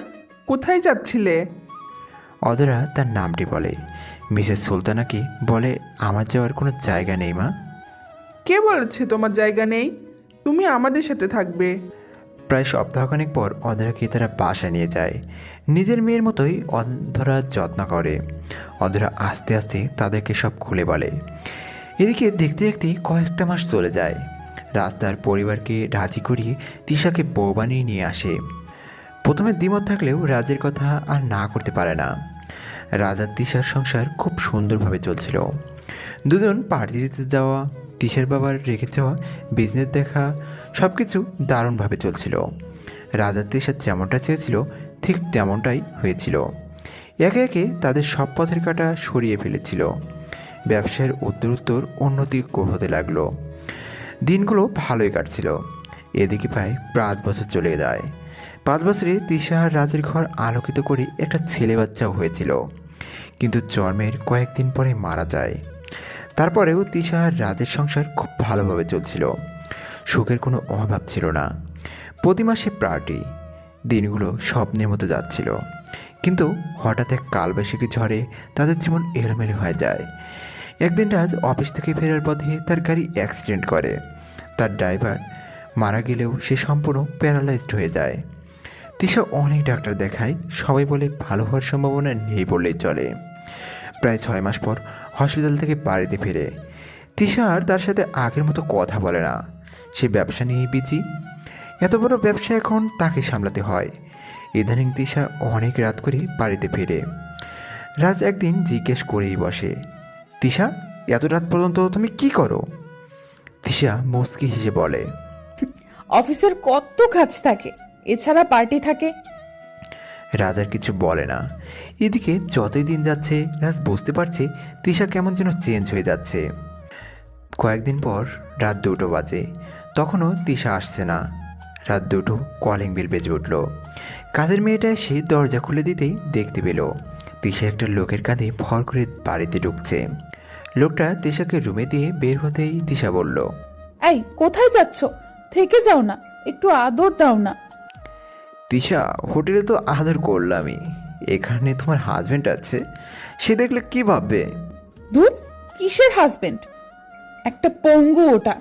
A: কোথায় যাচ্ছিলে?
C: অধরা তার নামটি বলে। মিসেস সুলতানাকে বলে, আমার যাওয়ার কোনো জায়গা নেই মা।
A: কে বলেছে তোমার জায়গা নেই? তুমি আমাদের সাথে থাকবে।
C: প্রায় সপ্তাহখানেক পর অধরাকে তারা বাসায় নিয়ে যায়। নিজের মেয়ের মতোই অধরা যত্ন করে। অধরা আস্তে আস্তে তাদেরকে সব খুলে বলে। এদিকে দেখতে দেখতে কয়েকটা মাস চলে যায়। রাজ তার পরিবারকে রাজি করিয়ে তিশাকে বউ বানিয়ে নিয়ে আসে। প্রথমে দ্বিমত থাকলেও রাজের কথা আর না করতে পারে না। রাজ আর তিশার সংসার খুব সুন্দরভাবে চলছিল। দুজন পার্টি দিতে যাওয়া, তিশার বাবার রেখে যাওয়া, বিজনেস দেখা, সব কিছু দারুণভাবে চলছিল। রাজা তিশা যেমনটা চেয়েছিল ঠিক তেমনটাই হয়েছিল। একে একে তাদের সব পথের কাঁটা সরিয়ে ফেলেছিল। ব্যবসার উত্তরোত্তর উন্নতি হতে লাগলো। দিনগুলো ভালোই কাটছিল। এদিকে প্রায় 5 বছর চলে যায়। 5 বছরে তিশা আর রাজের ঘর আলোকিত করে একটা ছেলে বাচ্চাও হয়েছিল, কিন্তু জন্মের কয়েকদিন পরে মারা যায়। তারপরেও তিশা আর রাজের সংসার খুব ভালোভাবে চলছিল। সুখের কোনো অভাব ছিল না। প্রতি মাসে পার্টি, দিনগুলো স্বপ্নের মতো যাচ্ছিল। কিন্তু হঠাৎ এক কালবৈশাখী ঝড়ে তাদের জীবন এলোমেলো হয়ে যায়। একদিন রাজ অফিস থেকে ফেরার পথে তার গাড়ি অ্যাক্সিডেন্ট করে। তার ড্রাইভার মারা গেলেও সে সম্পূর্ণ প্যারালাইজড হয়ে যায়। তিশা অনেক ডাক্তার দেখায়, সবাই বলে ভালো হওয়ার সম্ভাবনা নেই বললেই চলে। প্রায় 6 মাস পর হসপিটাল থেকে বাড়িতে ফিরে। তিশা আর তার সাথে আগের মতো কথা বলে না। সে ব্যবসা নিয়ে বিজি। এত বড় ব্যবসা এখন তাকে সামলাতে হয়। ইদানিং তিশা অনেক রাত করে বাড়িতে ফিরে। রাজ একদিন জিজ্ঞেস করেই বসে, তিশা, এত রাত পর্যন্ত তুমি কি করো? তিশা মুচকি হেসে বলে,
B: অফিসের কত কাজ থাকে, এছাড়া পার্টি থাকে।
C: রাজ আর কিছু বলে না। এদিকে যতই দিন যাচ্ছে রাজ বুঝতে পারছে তিশা কেমন যেন চেঞ্জ হয়ে যাচ্ছে। কয়েকদিন পর রাত 2টো বাজে, তখনও তিশা আসছে না। রাত 2টো কলিং বেল বেজে উঠল। কাজের মেয়েটা এসে দরজা খুলে দিতেই দেখতে পেল তিশা একটা লোকের কাঁধে ভর করে বাড়িতে ঢুকছে। লোকটা তিশাকে রুমে দিয়ে বের হতেই তিশা বলল,
B: এই কোথায় যাচ্ছ? থেকে যাও না, একটু আদর দাও না।
C: তিশা, হোটেলে তো আদর করলামই, এখানে তোমার হাজব্যান্ড আছে, সে দেখলে কি ভাববে?
B: ধুর, কিসের হাজবেন্ড? একটা পঙ্গু ওটা।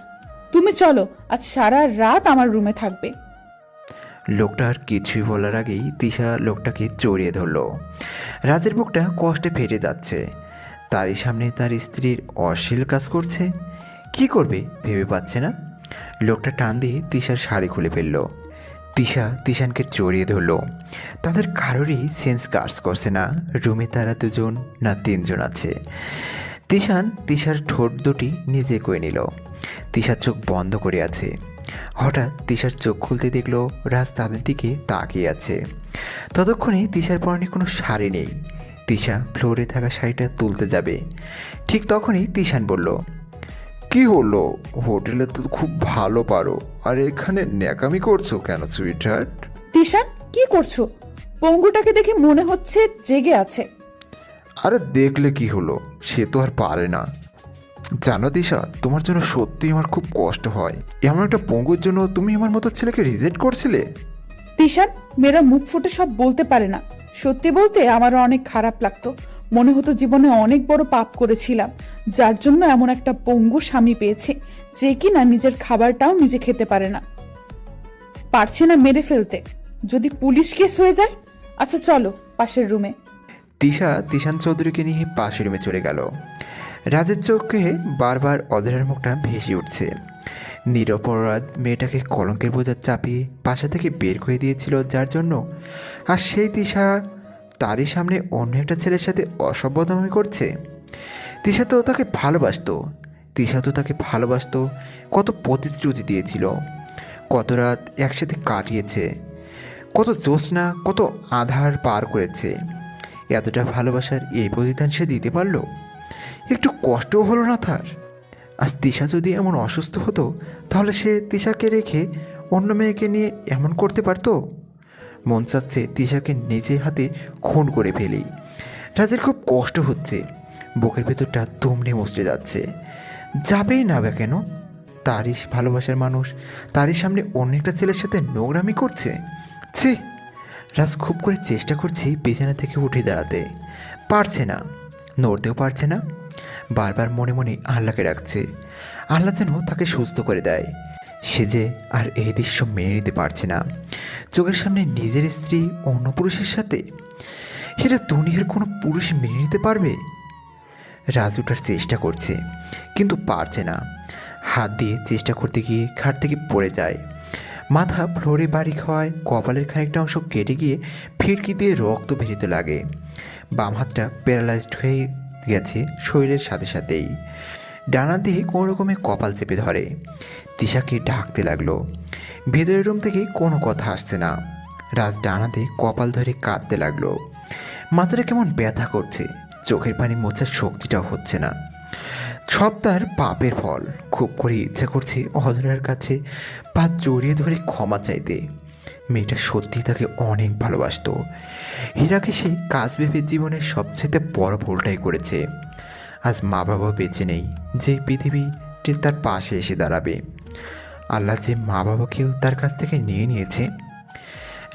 B: তুমি চলো, আজ সারা রাত আমার রুমে থাকবে।
C: লোকটার কিছুই বলার আগেই তিশা লোকটাকে জড়িয়ে ধরল। রাজের বুকটা কষ্টে ফেটে যাচ্ছে। তারই সামনে তার স্ত্রীর অশ্লীল কাজ করছে। কি করবে ভেবে পাচ্ছে না। লোকটা টান দিয়ে তিশার শাড়ি খুলে ফেলল। তিশা তিশানকে জড়িয়ে ধরল। তাদের কারোরই সেন্স কাজ করছে না রুমে তারা 2জন না 3জন আছে। তিশান তিশার ঠোঁট দুটি নিজে কয়ে নিল। তিশার চোখ বন্ধ করে আছে। হঠাৎ তিশার চোখ খুলতে দেখলো রাজ তাদের দিকে তাকিয়ে আছে। ততক্ষণে তিশার পরনে কোনো শাড়ি নেই। তিশা ফ্লোরে থাকা শাড়িটা তুলতে যাবে, ঠিক তখনই তিশান বলল,
E: কি হলো? হোটেলে তো খুব ভালো পারো, আর এখানে ন্যাকামি করছো কেন সুইটহার্ট?
B: তিশান, কি করছো? পঙ্গুটাকে দেখে মনে হচ্ছে জেগে আছে।
E: আরে দেখলে কি হলো, সে তো আর পারে না। জানো দিশা, তোমার জন্য সত্যি আমার খুব কষ্ট হয়। এমন একটা পঙ্গুর জন্য তুমি আমার মতো ছেলেকে রিজেক্ট করছিলে।
B: তিশান, মেয়েরা মুখ ফুটে সব বলতে পারে না। সত্যি বলতে আমারও অনেক খারাপ লাগতো। মনে হতো জীবনে অনেক বড় পাপ করেছিলাম, যার জন্য এমন একটা পঙ্গু স্বামী পেয়েছি, যে কিনা নিজের খাবারটাও নিজে খেতে পারে না, পারছে না মেরে ফেলতে। যদি পুলিশ কেস হয়ে যায়। আচ্ছা চলো পাশের রুমে।
C: তিশা তিশান চৌধুরীকে নিয়ে পাশের রুমে চলে গেল। রাজের চোখে বারবার অধরার মুখটা ভেসে উঠছে। নিরপরাধ মেয়েটাকে কলঙ্কের বোঝা চাপিয়ে বাসা থেকে বের করে দিয়েছিল যার জন্য, আর সেই তিশা তারই সামনে অন্য একটা ছেলের সাথে অসভ্যতামি করছে। তিশা তো তাকে ভালোবাসতো। তিশা তো তাকে ভালোবাসতো, কত প্রতিশ্রুতি দিয়েছিল, কত রাত একসাথে কাটিয়েছে, কত জ্যোৎস্না, কত আধার পার করেছে। এতটা ভালোবাসার এই প্রতিদান সে দিতে পারলো? একটু কষ্টও হলো না তার? আজ তিশা যদি এমন অসুস্থ হতো তাহলে সে তিশাকে রেখে অন্য মেয়েকে নিয়ে এমন করতে পারতো? মন চাচ্ছে তিশাকে নিজে হাতে খুন করে ফেলি। রাজের খুব কষ্ট হচ্ছে, বুকের ভেতরটা দুমড়ে মুচড়ে যাচ্ছে। যাবেই না বা কেন? তারই ভালোবাসার মানুষ তারই সামনে অন্য একটা ছেলের সাথে নোংরামি করছে। ছি! রাজ খুব করে চেষ্টা করছে বিছানা থেকে উঠে দাঁড়াতে, পারছে না, নড়তেও পারছে না। বারবার মনে মনে আল্লাহকে ডাকছে, আল্লাহ যেন তাকে সুস্থ করে দেয়। সে যে আর এই দৃশ্য মেনে নিতে পারছে না। চোখের সামনে নিজের স্ত্রী অন্য পুরুষের সাথে, এটা দুনিয়ার কোনো পুরুষ মেনে নিতে পারবে? রাজ ওঠার চেষ্টা করছে কিন্তু পারছে না। হাত দিয়ে চেষ্টা করতে গিয়ে খাট থেকে পড়ে যায়। মাথা ফ্লোরে বাড়ি খাওয়ায় কপালের খানিকটা অংশ কেটে গিয়ে ফিরকি দিয়ে রক্ত বেরোতে লাগে। বাম হাতটা প্যারালাইজড হয়ে গেছে শরীরের সাথে সাথেই। ডানা দিয়ে কোনো রকমে কপাল চেপে ধরে। তিশাকে ডাকতে লাগলো। ভেতরের রুম থেকে কোনো কথা আসছে না। রাজ ডানাতে কপাল ধরে কাঁদতে লাগলো। মাথাটা কেমন ব্যথা করছে, চোখের পানি মোছার শক্তিটাও হচ্ছে না। সব তার পাপের ফল। খুব করে ইচ্ছা করছে অধরার কাছে পা জড়িয়ে ধরে ক্ষমা চাইতে। মেয়েটা সত্যি তাকে অনেক ভালোবাসতো। হীরাকে সে কাজ ভেবে জীবনের সবচেয়ে বড় ভুলটাই করেছে। আজ মা বাবা বেঁচে নেই যে পৃথিবীটি তার পাশে এসে দাঁড়াবে। আল্লাহ যে মা বাবাকেও তার কাছ থেকে নিয়ে নিয়েছে।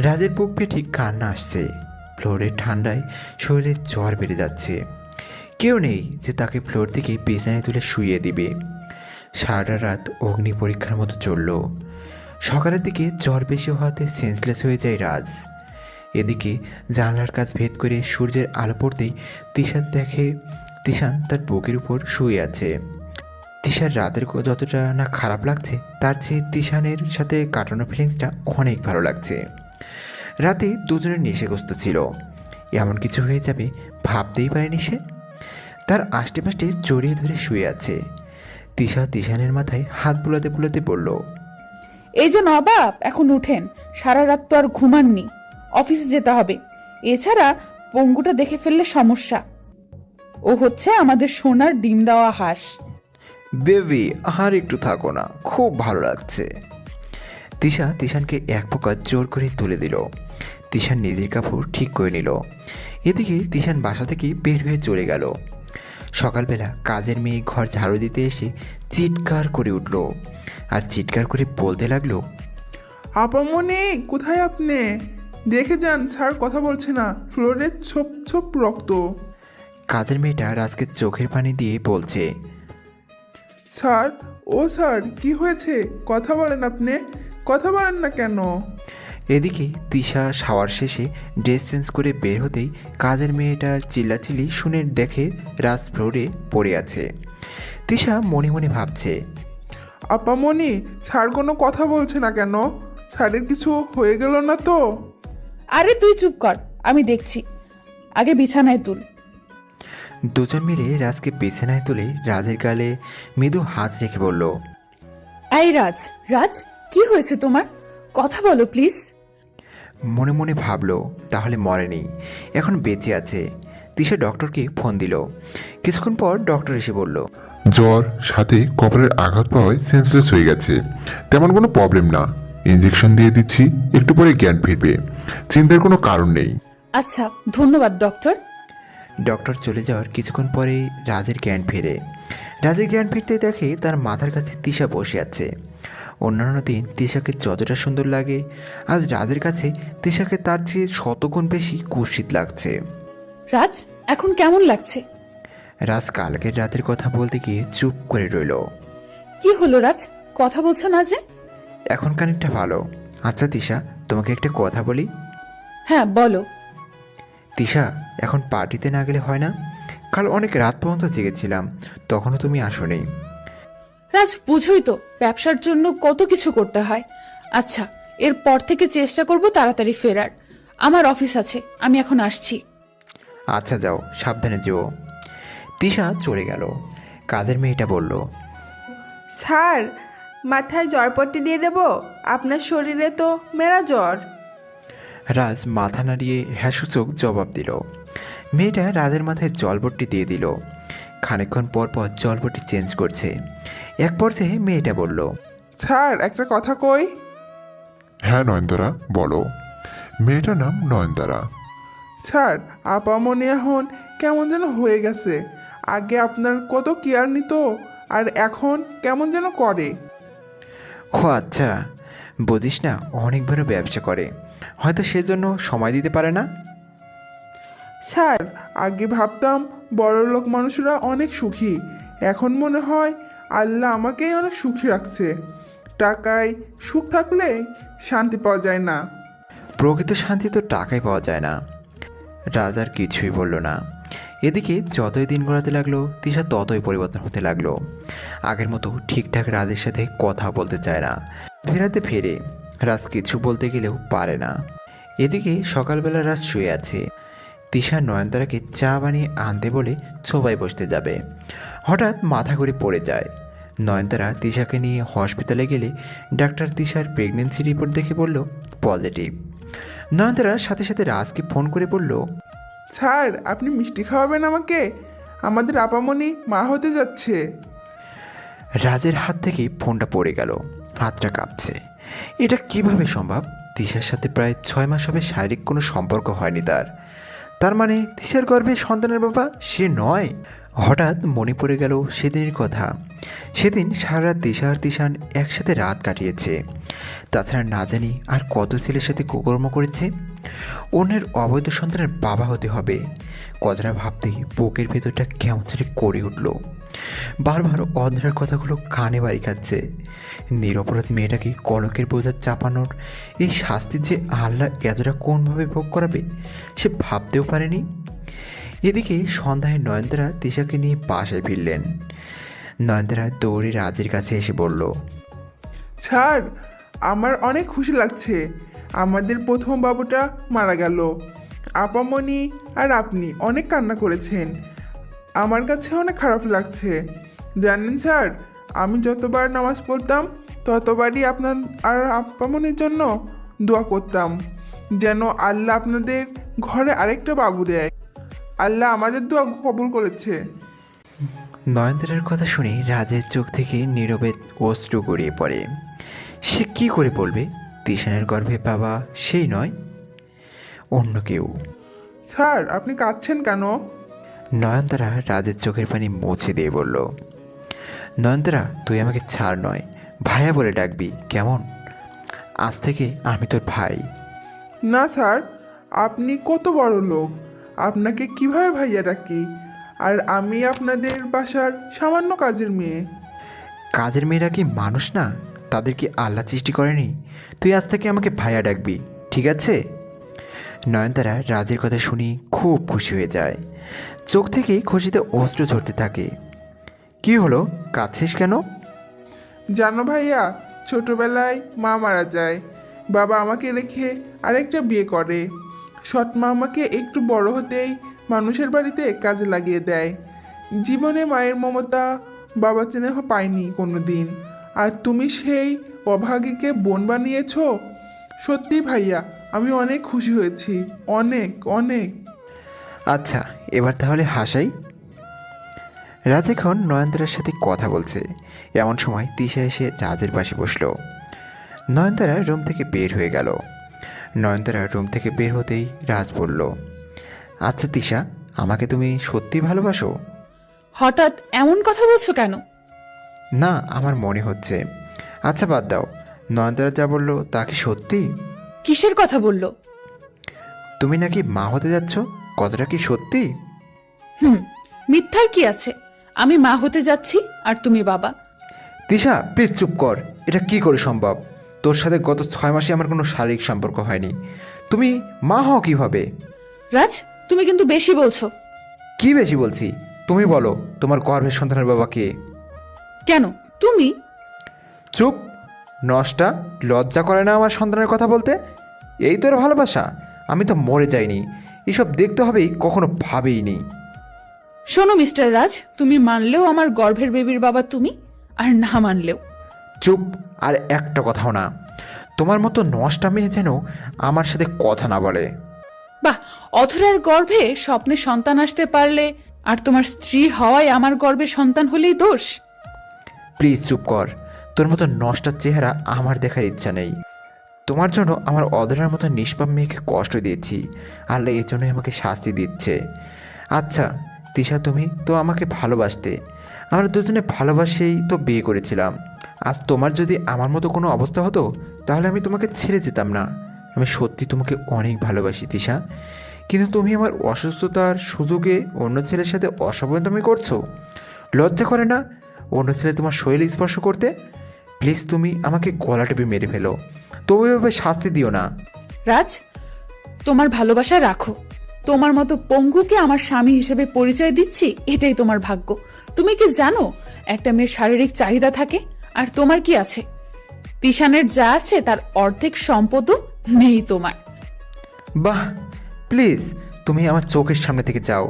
C: রাজের বুক পেয়ে ঠিক কান্না আসছে। ফ্লোরের ঠান্ডায় শরীরে জ্বর বেড়ে যাচ্ছে। কেউ নেই যে তাকে ফ্লোর থেকে বিছানায় তুলে শুইয়ে দিবে। সারা রাত অগ্নি পরীক্ষার মতো চলল। সকালের দিকে জ্বর বেশি হওয়াতে সেন্সলেস হয়ে যায় রাজ। এদিকে জানলার কাছ ভেদ করে সূর্যের আলো পড়তেই তিশান তার বুকের উপর শুয়ে আছে। তিশার রাতের যতটা না খারাপ লাগছে তার চেয়ে তিশানের সাথে কাটানো ফিলিংসটা অনেক ভালো লাগছে। রাতে দুজনের নেশাগ্রস্ত ছিল, এমন কিছু হয়ে যাবে ভাবতেই পারেনি সে। তার আষ্টেপাশে জড়িয়ে ধরে শুয়ে আছে। তিশা তিশানের মাথায় হাত বুলাতে বুলাতে বলল,
B: এই যে নবাব, এখন উঠেন, সারা রাত তো আর ঘুমাননি, অফিসে যেতে হবে। এছাড়া পঙ্গুটা দেখে ফেললে সমস্যা। ও হচ্ছে আমাদের সোনার ডিম দেওয়া হাঁস।
C: বেবি আর একটু থাকো না, খুব ভালো লাগছে। তিশা তিশানকে এক প্রকার জোর করে তুলে দিল। তিশান নিজের কাপড় ঠিক করে নিল। এদিকে তিশান বাসা থেকে বের হয়ে চলে গেল। সকালবেলা কাজের মেয়ে ঘর ঝাড়ু দিতে এসে চিৎকার করে উঠল আর চিৎকার করে বলতে লাগলো,
A: আপামনি, কোথায় আপনি? দেখে যান, স্যার কথা বলছে না, ফ্লোরে ছোপ ছোপ রক্ত।
C: কাজের মেয়েটা রাজকে চোখের পানি দিয়ে বলছে,
A: স্যার, ও স্যার, কি হয়েছে? কথা বলেন, আপনি কথা বলেন না কেন?
C: এদিকে তিশা শাওয়ার শেষে ড্রেস চেঞ্জ করে বের হতেই কাজের মেয়েটার চিল্লাচিল্লি শুনে দেখে রাজ ফ্লোরে পড়ে আছে। তিশা মনে মনে ভাবছে,
A: আপামনি, স্যার কোনো কথা বলছে না কেন? স্যারের কিছু হয়ে গেল না তো?
B: আরে তুই চুপ কর, আমি দেখছি, আগে বিছানায় তুল।
C: দুজন মিলে রাজকে বিছানায় তুলে রাজের গালে মৃদু হাত রেখে বলল,
B: এই রাজ, রাজ কি হয়েছে তোমার? কথা বলো প্লিজ।
C: মনে মনে ভাবলো তাহলে মরেনি, এখন বেঁচে আছে। তিশা ডক্টরকে ফোন দিল। কিছুক্ষণ পর ডক্টর এসে বলল,
E: জ্বর সাথে কপালের আঘাত পাওয়ায় সেন্সলেস হয়ে গেছে, তেমন কোনো প্রবলেম না। ইঞ্জেকশন দিয়ে দিচ্ছি, একটু পরে জ্ঞান ফিরবে, চিন্তার কোনো কারণ নেই।
B: আচ্ছা, ধন্যবাদ ডক্টর।
C: ডক্টর চলে যাওয়ার কিছুক্ষণ পরেই রাজের জ্ঞান ফিরে। রাজের জ্ঞান ফিরতে দেখে তার মাথার কাছে তিশা বসে আছে। অন্যান্য দিন তিশাকে যতটা সুন্দর লাগে, আজ রাজের কাছে তিশাকে তার চেয়ে শতগুণ বেশি কুৎসিত লাগছে।
B: রাজ, এখন কেমন লাগছে?
C: রাজ কালকের রাতের কথা বলতে গিয়ে চুপ করে রইল।
B: কি হলো রাজ, কথা বলছো না যে?
C: এখন খানিকটা ভালো। আচ্ছা তিশা, তোমাকে একটা কথা বলি।
B: হ্যাঁ বলো।
C: তিশা, এখন পার্টিতে না গেলে হয় না? কাল অনেক রাত পর্যন্ত জেগেছিলাম, তখনও তুমি আসোনি।
B: রাজ, বুঝোই তো ব্যবসার জন্য কত কিছু করতে হয়। আচ্ছা, এরপর থেকে চেষ্টা করব তাড়াতাড়ি ফেরার। আমার অফিস আছে, আমি এখন আসছি।
C: আচ্ছা যাও, সাবধানে যেও। তিশা চলে গেল। কাজের মেয়েটা বলল,
F: স্যার, মাথায় জ্বরপট্টি দিয়ে দেব? আপনার শরীরে তো মেরা জ্বর।
C: রাজ মাথা নাড়িয়ে হ্যাঁসূচক জবাব দিল। মেয়েটা রাজের মাথায় জলবট্টি দিয়ে দিল। খানিকক্ষণ পর পর জলবট্টি চেঞ্জ করছে। এক পর্যায়ে মেয়েটা বলল,
A: স্যার, একটা কথা কই।
E: হ্যাঁ নয়নতারা, বলো। মেয়েটার নাম নয়নতারা।
A: স্যার, আপামনি এখন কেমন যেন হয়ে গেছে। আগে আপনার কত কেয়ার নিত, আর এখন কেমন যেন করে।
C: ও আচ্ছা, বুঝিস না, অনেক বড় ব্যবসা করে, হয়তো সেজন্য সময় দিতে পারে না।
A: স্যার, আগে ভাবতাম বড়লোক মানুষরা অনেক সুখী, এখন মনে হয় আল্লাহ আমাকেই অনেক সুখী রাখছে। টাকায় সুখ থাকলে শান্তি পাওয়া যায় না।
C: প্রকৃত শান্তি তো টাকায় পাওয়া যায় না। রাজ আর কিছুই বলল না। এদিকে যতই দিন গড়াতে লাগলো তিশা ততই পরিবর্তন হতে লাগলো। আগের মতো ঠিকঠাক রাজের সাথে কথা বলতে চায় না, ফেরাতে ফেরে। রাজ কিছু বলতে গেলেও পারে না। এদিকে সকালবেলা রাজ শুয়ে আছে। তিশা নয়নতারাকে চা বানিয়ে আনতে বলে ছোবায় বসতে যাবে, হঠাৎ মাথা ঘুরে পড়ে যায়। নয়নতারা তিশাকে নিয়ে হসপিটালে গেলে ডাক্তার তিশার প্রেগনেন্সি রিপোর্ট দেখে বলল পজিটিভ। নয়নতারা সাথে সাথে রাজকে ফোন করে বলল,
A: স্যার, আপনি মিষ্টি খাওয়াবেন আমাকে, আমাদের আপামনি মা হতে যাচ্ছে।
C: রাজের হাত থেকে ফোনটা পড়ে গেল, হাতটা কাঁপছে। এটা কিভাবে সম্ভব? তিশার সাথে প্রায় 6 মাস হবে শারীরিক কোনো সম্পর্ক হয়নি তার মানে তিশার গর্ভে সন্তানের বাবা সে নয়। হঠাৎ মনে পড়ে গেল সেদিনের কথা। সেদিন সারা রাত তিশা আর তিশান একসাথে রাত কাটিয়েছে। তাছাড়া না জানি আর কত ছেলের সাথে কুকর্ম করেছে। অন্যের অবৈধ সন্তানের বাবা হতে হবে, কথাটা ভাবতেই বুকের ভেতরটা কেমন ধরে করে উঠল। বারবার অন্ধ্রার কথাগুলো কানে বাড়ি খাচ্ছে। নিরপরাধ মেয়েটাকে কলকের বোঝা চাপানোর এই শাস্তি যে আল্লাহ এতটা কোনভাবে ভোগ করাবে সে ভাবতেও পারেনি। এদিকে সন্ধ্যায় নয়নতারা তিশাকে নিয়ে বাসায় ফিরলেন। নয়নতারা দৌড়ে রাজের কাছে এসে বলল,
A: স্যার, আমার অনেক খুশি লাগছে। আমাদের প্রথম বাবুটা মারা গেল। আপামনি আর আপনি অনেক কান্না করেছেন। আমার কাছে অনেক খারাপ লাগছে। জানেন স্যার, আমি যতবার নামাজ পড়তাম ততবারই আপনার আর আপামনির জন্য দোয়া করতাম, যেন আল্লাহ আপনাদের ঘরে আরেকটা বাবু দেয়। আল্লাহ আমাদের দোয়া কবুল করেছে।
C: নয়নতারার কথা শুনে রাজের চোখ থেকে নীরবে অশ্রু গড়িয়ে পড়ে। সে কি করে বলবে তিশানের গর্ভে বাবা সেই নয়, অন্য কেউ।
A: স্যার, আপনি কাঁদছেন কেন?
C: নয়নতারা রাজের চোখের পানি মুছে দিয়ে বলল, নয়নতারা, তুই আমাকে ছাড় নয়, ভাইয়া বলে ডাকবি কেমন? আজ থেকে আমি তোর ভাই।
A: না স্যার, আপনি কত বড় লোক, আপনাকে কিভাবে ভাইয়া ডাকি? আর আমি আপনাদের বাসার সামান্য কাজের মেয়ে।
C: কাজের মেয়েরা কি মানুষ না? তাদের কি আল্লাহ সৃষ্টি করেনি? তুই আজ থেকে আমাকে ভাইয়া ডাকবি, ঠিক আছে? নয়নতারা রাজের কথা শুনি খুব খুশি হয়ে যায়। চোখ থেকে খুশিতে অশ্রু ঝরতে থাকে। কি হলো, কাঁদছিস কেন?
A: জানো ভাইয়া, ছোটবেলায় মা মারা যায়, বাবা আমাকে রেখে আরেকটা বিয়ে করে। সৎ মা আমাকে একটু বড় হতেই মানুষের বাড়িতে কাজে লাগিয়ে দেয়। জীবনে মায়ের মমতা বাবা স্নেহ পাইনি কোনো দিন। আর তুমি সেই অভাগীকে বোন বানিয়েছো। সত্যি ভাইয়া, আমি অনেক খুশি হয়েছি, অনেক অনেক।
C: আচ্ছা, এবার তাহলে হাসাই। রাজ এখন নয়নতারার সাথে কথা বলছে। এমন সময় তিশা এসে রাজের পাশে বসলো। নয়নতারা রুম থেকে বের হয়ে গেল। নয়নতারা রুম থেকে বের হতেই রাজ বলল, আচ্ছা তিশা, আমাকে তুমি সত্যি ভালোবাসো?
B: হঠাৎ এমন কথা বলছো কেন?
C: না, আমার মনে হচ্ছে। আচ্ছা বাদ দাও, নয়নতারা যা বললো তা কি সত্যি?
B: কিসের কথা বললো?
C: তুমি নাকি মা হতে যাচ্ছ, কথাটা কি সত্যি?
B: মিথ্যার কি আছে? আমি মা হতে যাচ্ছি আর তুমি বাবা।
C: তিশা, প্লিজ চুপ কর। এটা কি করে সম্ভব? তোর সাথে গত 6 মাসে আমার কোনো শারীরিক সম্পর্ক হয়নি। তুমি মা হও কিভাবে?
B: রাজ, তুমি কিন্তু বেশি বলছো।
C: কি বেশি বলছি? তুমি বলো, তোমার গর্ভের সন্তানের বাবা কে?
B: কেন তুমি?
C: চুপ! নষ্টা, লজ্জা করে না আমার সন্তানের কথা বলতে? এই তোর ভালোবাসা? আমি তো মরে যাইনি, এসব দেখতে হবেই কখনো ভাবেইনি।
B: শোনো মিস্টার রাজ, তুমি মানলেও আমার গর্ভের বেবির বাবা তুমি, আর না মানলেও।
C: চুপ! আর একটা কথাও না। তোমার মতো নষ্টা মেয়ে যেন আমার সাথে কথা না বলে।
B: বাহ, অধরার গর্ভে স্বপ্নে সন্তান আসতে পারলে আর তোমার স্ত্রী হওয়ায় আমার গর্ভে সন্তান হলেই দোষ?
C: প্লিজ চুপ কর। তোর মতো নষ্টার চেহারা আমার দেখার ইচ্ছা নেই। তোমার জন্য আমার অধরার মতো নিষ্পাপ মেয়েকে কষ্ট দিয়েছি, আল্লাহ এই জন্যই আমাকে শাস্তি দিচ্ছে। আচ্ছা তিশা, তুমি তো আমাকে ভালোবাসতে, আমরা দুজনে ভালোবাসেই তো বিয়ে করেছিলাম। আজ তোমার যদি আমার মতো কোনো অবস্থা হতো তাহলে আমি তোমাকে ছেড়ে যেতাম না। আমি সত্যি তোমাকে অনেক ভালোবাসি তিশা, কিন্তু তুমি আমার অসুস্থতার সুযোগে অন্য ছেলের সাথে অসভ্যতামি করছো। লজ্জা করে না অন্য ছেলে তোমার শরীর স্পর্শ করতে? প্লিজ তুমি আমাকে গলা টেপে মেরে ফেলো, তবু এভাবে শাস্তি দিও না।
B: রাজ, তোমার ভালোবাসা রাখো। তোমার মতো পঙ্গুকে আমার স্বামী হিসেবে পরিচয় দিচ্ছি, এটাই তোমার ভাগ্য। তুমি কি জানো একটা মেয়ের শারীরিক চাহিদা থাকে, আর তোমার কি আছে? তিশানের যা আছে তার অর্ধেক সম্পদও নেই তোমার।
C: বাহ, প্লিজ তুমি আমার চোখের সামনে থেকে যাও,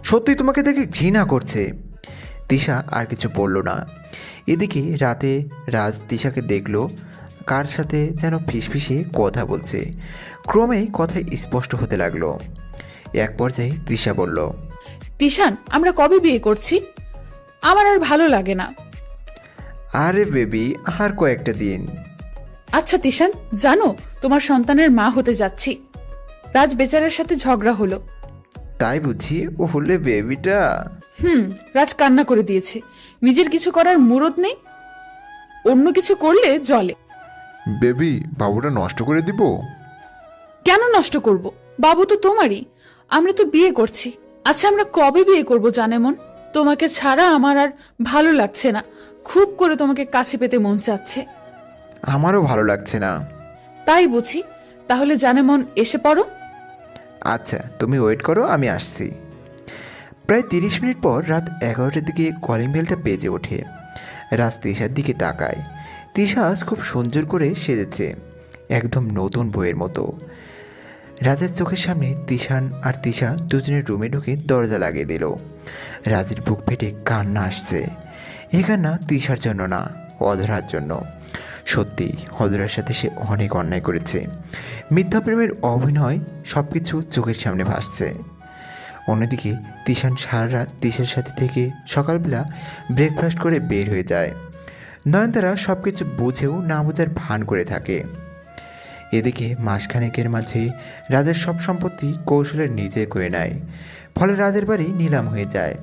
C: সত্যি তোমাকে দেখে ঘৃণা করছে। তিশা আর কিছু বলল না। এদিকে রাতে রাজ তিশাকে দেখলো কার সাথে যেন ফিসফিসে কথা বলছে। ক্রমেই কথা স্পষ্ট হতে লাগলো। এক পর্যায়ে তৃষা বলল,
B: তিশান, আমরা কবে বিয়ে করছি? আমার আর ভালো লাগে না।
C: আরে বেবি, আর কয়েকটা দিন।
B: আচ্ছা তিশান, জানো তোমার সন্তানের মা হতে যাচ্ছি। রাজ বেচারের সাথে ঝগড়া হলো।
C: তাই বুঝি? ও হলে বেবিটা?
B: রাজ কান্না করে দিয়েছে। নিজের কিছু করার মুরদ নেই, অন্য কিছু করলে জলে।
E: বেবি, বাবুটা নষ্ট করে দিব?
B: কেন নষ্ট করব? বাবু তো তোমারই। আমরা তো বিয়ে করছি। আচ্ছা, আমরা কবে বিয়ে করব জানেমন? তোমাকে ছাড়া আমার আর ভালো লাগছে না, খুব করে তোমাকে কাছে পেতে মন চাচ্ছে।
C: আমারও ভালো লাগছে না।
B: তাই বুঝি? তাহলে জানেমন এসে পড়ো।
C: আচ্ছা, তুমি ওয়েট করো, আমি আসছি। প্রায় 30 মিনিট পর রাত 11টার দিকে কলিং বেলটা বেজে ওঠে। রাজ তিশার দিকে তাকায়। তিশা আজ খুব সুন্দর করে সেজেছে, একদম নতুন বইয়ের মতো। রাজের চোখের সামনে তিশান আর তিশা দুজনের রুমে ঢুকে দরজা লাগিয়ে দিল। রাজের বুক ফেটে কান্না আসছে। এই কান্না তিশার জন্য না, অধরার জন্য। সত্যি অধরার সাথে সে অনেক অন্যায় করেছে। মিথ্যা প্রেমের অভিনয় সব কিছু চোখের সামনে ভাসছে। অন্যদিকে তিশান সারা রাত তিশার সাথে থেকে সকালবেলা ব্রেকফাস্ট করে বের হয়ে যায়। নয়নতারা সব কিছু বুঝেও না বোঝার ভান করে থাকে। এদিকে মাসখানেকের মাঝে রাজের সব সম্পত্তি কৌশলে নিজে করে নেয়। ফলে রাজের বাড়ি নিলাম হয়ে যায়।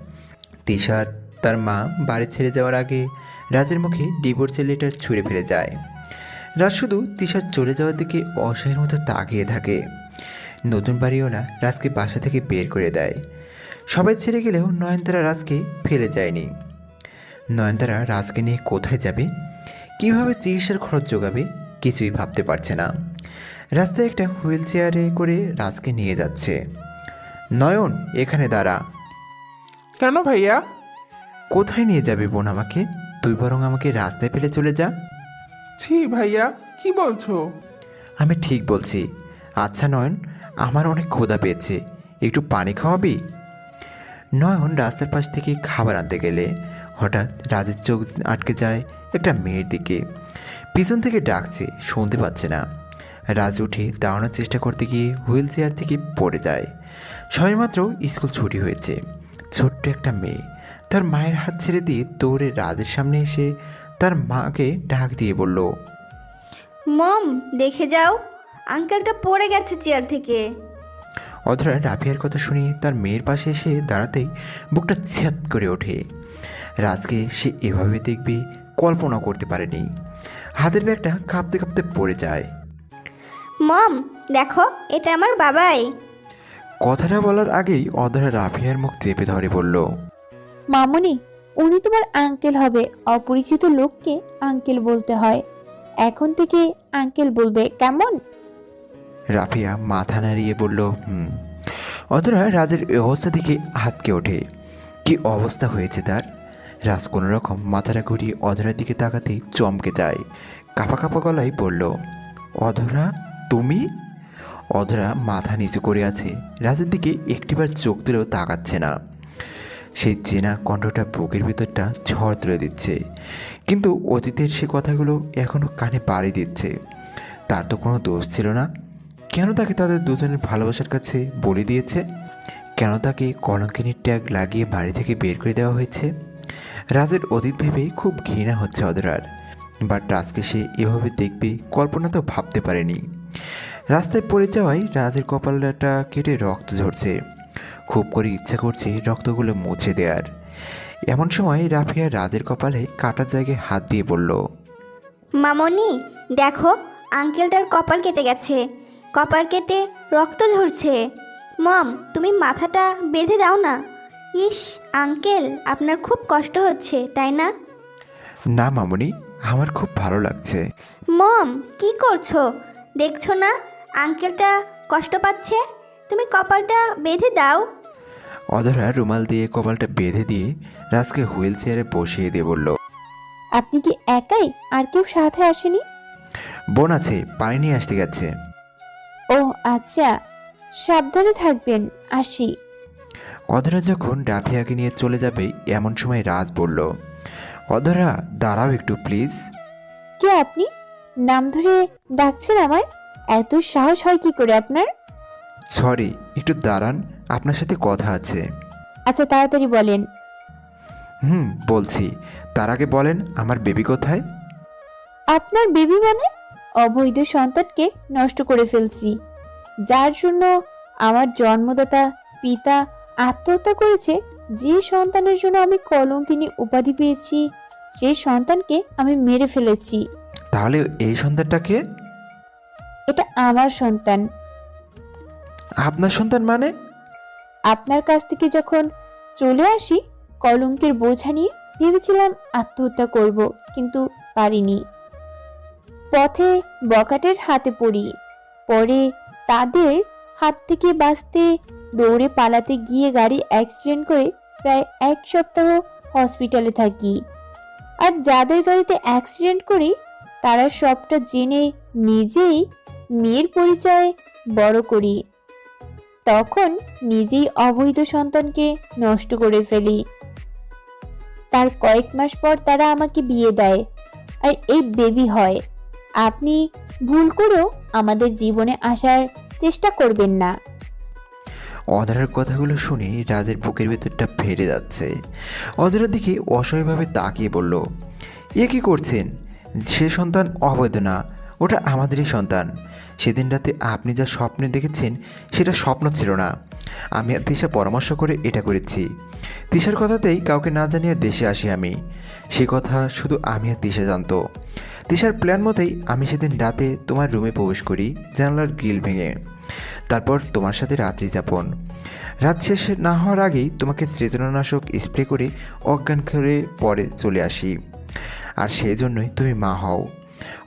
C: তিশার তার মা বাড়ি ছেড়ে যাওয়ার আগে রাজের মুখে ডিভোর্সের লেটার ছুঁড়ে ফেলে যায়। রাজ শুধু তিশার চলে যাওয়ার দিকে অসহায়ের মতো তাকিয়ে থাকে। নতুন বাড়িওয়ালা রাজকে বাসা থেকে বের করে দেয়। সবাই ছেড়ে গেলেও নয়নতারা রাজকে ফেলে যায়নি। নয়নতারা রাজকে নিয়ে কোথায় যাবে, কীভাবে চিকিৎসার খরচ জোগাবে, কিছুই ভাবতে পারছে না। রাস্তায় একটা হুইল চেয়ারে করে রাজকে নিয়ে যাচ্ছে। নয়ন, এখানে দাঁড়া।
A: কেন ভাইয়া?
C: কোথায় নিয়ে যাবে বোন আমাকে? তুই বরং আমাকে রাস্তায় ফেলে চলে যা।
A: ছি ভাইয়া, কি বলছো?
C: আমি ঠিক বলছি। আচ্ছা নয়ন, আমার অনেক ক্ষুধা পেয়েছে, একটু পানি খাওয়াবি? নয়ন রাস্তার পাশ থেকে খাবার আনতে গেলে হঠাৎ রাজের চোখ আটকে যায় একটা মেয়ের দিকে। পিছন থেকে ডাকছে, শুনতে পাচ্ছে না। রাজ উঠে দাঁড়ানোর চেষ্টা করতে গিয়ে হুইল চেয়ার থেকে পড়ে যায়। সবেমাত্র স্কুল ছুটি হয়েছে। ছোট্ট একটা মেয়ে তার মায়ের হাত ছেড়ে দিয়ে দৌড়ে রাজের সামনে এসে তার মাকে ডাক দিয়ে বলল,
G: মম, দেখে যাও, আঙ্কেলটা পড়ে গেছে চেয়ার থেকে।
C: অধরা রাফিয়ার কথা শুনে তার মেয়ের পাশে এসে দাঁড়াতেই বুকটা ছ্যাত করে ওঠে। রাজকে সে এভাবে দেখবে কল্পনা করতে পারেনি। হাতের ব্যাগটা কাঁপতে কাঁপতে পড়ে যায়।
G: মম, দেখো, এটা আমার বাবাই।
C: কথাটা বলার আগেই অধরা রাফিয়ার মুখ চেপে ধরে বলল,
D: মামুনি, উনি তোমার আঙ্কেল হবে। অপরিচিত লোককে আঙ্কেল বলতে হয়, এখন থেকে আঙ্কেল বলবে, কেমন?
C: রাফিয়া মাথা নাড়িয়ে বলল, হুম। অধরা রাজের এই অবস্থা দেখে হাতকে ওঠে। কি অবস্থা হয়েছে তার! রাজ কোনো রকম মাথাটা ঘুরিয়ে অধরার দিকে তাকাতেই চমকে যায়। কাঁপা কাঁপা গলায় বলল, অধরা, তুমি? অধরা মাথা নিচু করে আছে, রাজের দিকে একটিবার চোখ দিলেও তাকাচ্ছে না। সেই চেনা কণ্ঠটা বুকের ভিতরটা ঝড় তুলে দিচ্ছে, কিন্তু অতীতের সে কথাগুলো এখনও কানে বাড়ি দিচ্ছে। তার তো কোনো দোষ ছিল না। কেন তাকে তাদের দুজনের ভালোবাসার কাছে বলে দিয়েছে? কেন তাকে কলঙ্কিনীর ট্যাগ লাগিয়ে বাড়ি থেকে বের করে দেওয়া হয়েছে? রাজের অতীত ভেবে খুব ঘৃণা হচ্ছে অধরার। বাট রাজকে সে এভাবে দেখবে কল্পনা তো ভাবতে পারেনি। রাস্তায় পড়ে যাওয়ায় রাজের কপালটা কেটে রক্ত ঝরছে। খুব করে ইচ্ছা করছে রক্তগুলো মুছে দেওয়ার। এমন সময় রাফিয়া রাজের কপালে কাটার জায়গায় হাত দিয়ে বলল,
G: মামনি, দেখো, আঙ্কেলটার কপাল কেটে গেছে, কপাল কেটে রক্ত ঝরছে। মম, তুমি মাথাটা বেঁধে দাও না। ইস, আঙ্কেল, আপনার খুব কষ্ট হচ্ছে, তাই না?
C: না মামুনি, আমার খুব ভালো লাগছে।
G: মম, কি করছো? দেখছো না আঙ্কেলটা কষ্ট পাচ্ছে? তুমি কপালটা বেঁধে দাও।
C: অধরা রুমাল দিয়ে কপালটা বেঁধে দিয়ে রাজকে হুইল চেয়ারে বসিয়ে দিয়ে বলল,
D: আপনি কি একাই, আর কেউ সাথে আসেনি?
C: বোন আছে, পানি নিয়ে আসতে গেছে।
D: ও আচ্ছা, সাবধানে থাকবেন, আসি।
C: অধরা যখন রাফিয়াকে নিয়ে চলে যাবে এমন সময় রাজ বলল, অধরা, দাঁড়াও একটু প্লিজ।
D: কে আপনি? নাম ধরে ডাকছেন আমায়? এত সাহস হয় কি করে আপনার?
C: সরি, একটু দাঁড়ান, আপনার সাথে কথা আছে।
D: আচ্ছা, তাড়াতাড়ি বলেন।
C: বলছি, তার আগে বলেন আমার বেবি কোথায়?
D: আপনার বেবি মানে? অবৈধ সন্তানকে নষ্ট করে ফেলছি, যার জন্য আমার জন্মদাতা পিতা আত্মহত্যা করেছে। যে সন্তানের জন্য আমি কলঙ্কিনী উপাধি পেয়েছি, সেই সন্তানকে আমি মেরে ফেলেছি।
C: তাহলে এই সন্তানটাকে?
D: এটা আমার সন্তান।
C: আপনার সন্তান মানে?
D: আপনার কাছ থেকে যখন চলে আসি কলঙ্কের বোঝা নিয়ে, ভেবেছিলাম আত্মহত্যা করব, কিন্তু পারিনি। পথে বকাটের হাতে পড়ি, পরে তাদের হাত থেকে বাঁচতে দৌড়ে পালাতে গিয়ে গাড়ি অ্যাক্সিডেন্ট করে প্রায় 1 সপ্তাহ হসপিটালে থাকি। আর যাদের গাড়িতে অ্যাক্সিডেন্ট করি তারা সবটা জেনে নিজেই মেয়ের পরিচয় বড় করি, তখন নিজেই অবৈধ সন্তানকে নষ্ট করে ফেলি। তার কয়েক মাস পর তারা আমাকে বিয়ে দেয় আর এই বেবি হয়। আপনি ভুল করেও আমাদের জীবনে আসার চেষ্টা করবেন না।
C: অধরার কথাগুলো শুনে রাজের বুকের ভেতরটা ফেটে যাচ্ছে। অধরার দিকে অসহায়ভাবে তাকিয়ে বলল, এ কি করছেন? সে সন্তান অবৈধ না, ওটা আমাদেরই সন্তান। সেদিন রাতে আপনি যা স্বপ্নে দেখেছেন সেটা স্বপ্ন ছিল না। আমি আর তিশা পরামর্শ করে এটা করেছি। তিশার কথাতেই কাউকে না জানিয়ে দেশে আসি আমি। সে কথা শুধু আমি আর তিশা জানতো। তিশার প্ল্যান মতেই আমি সেদিন রাতে তোমার রুমে প্রবেশ করি জানালার গ্রিল ভেঙে। তারপর তোমার সাথে রাত্রি যাপন। রাত শেষ না হওয়ার আগেই তোমাকে চেতনানাশক স্প্রে করে অজ্ঞান করে পরে চলে আসি। আর সেই জন্যই তুমি মা হও।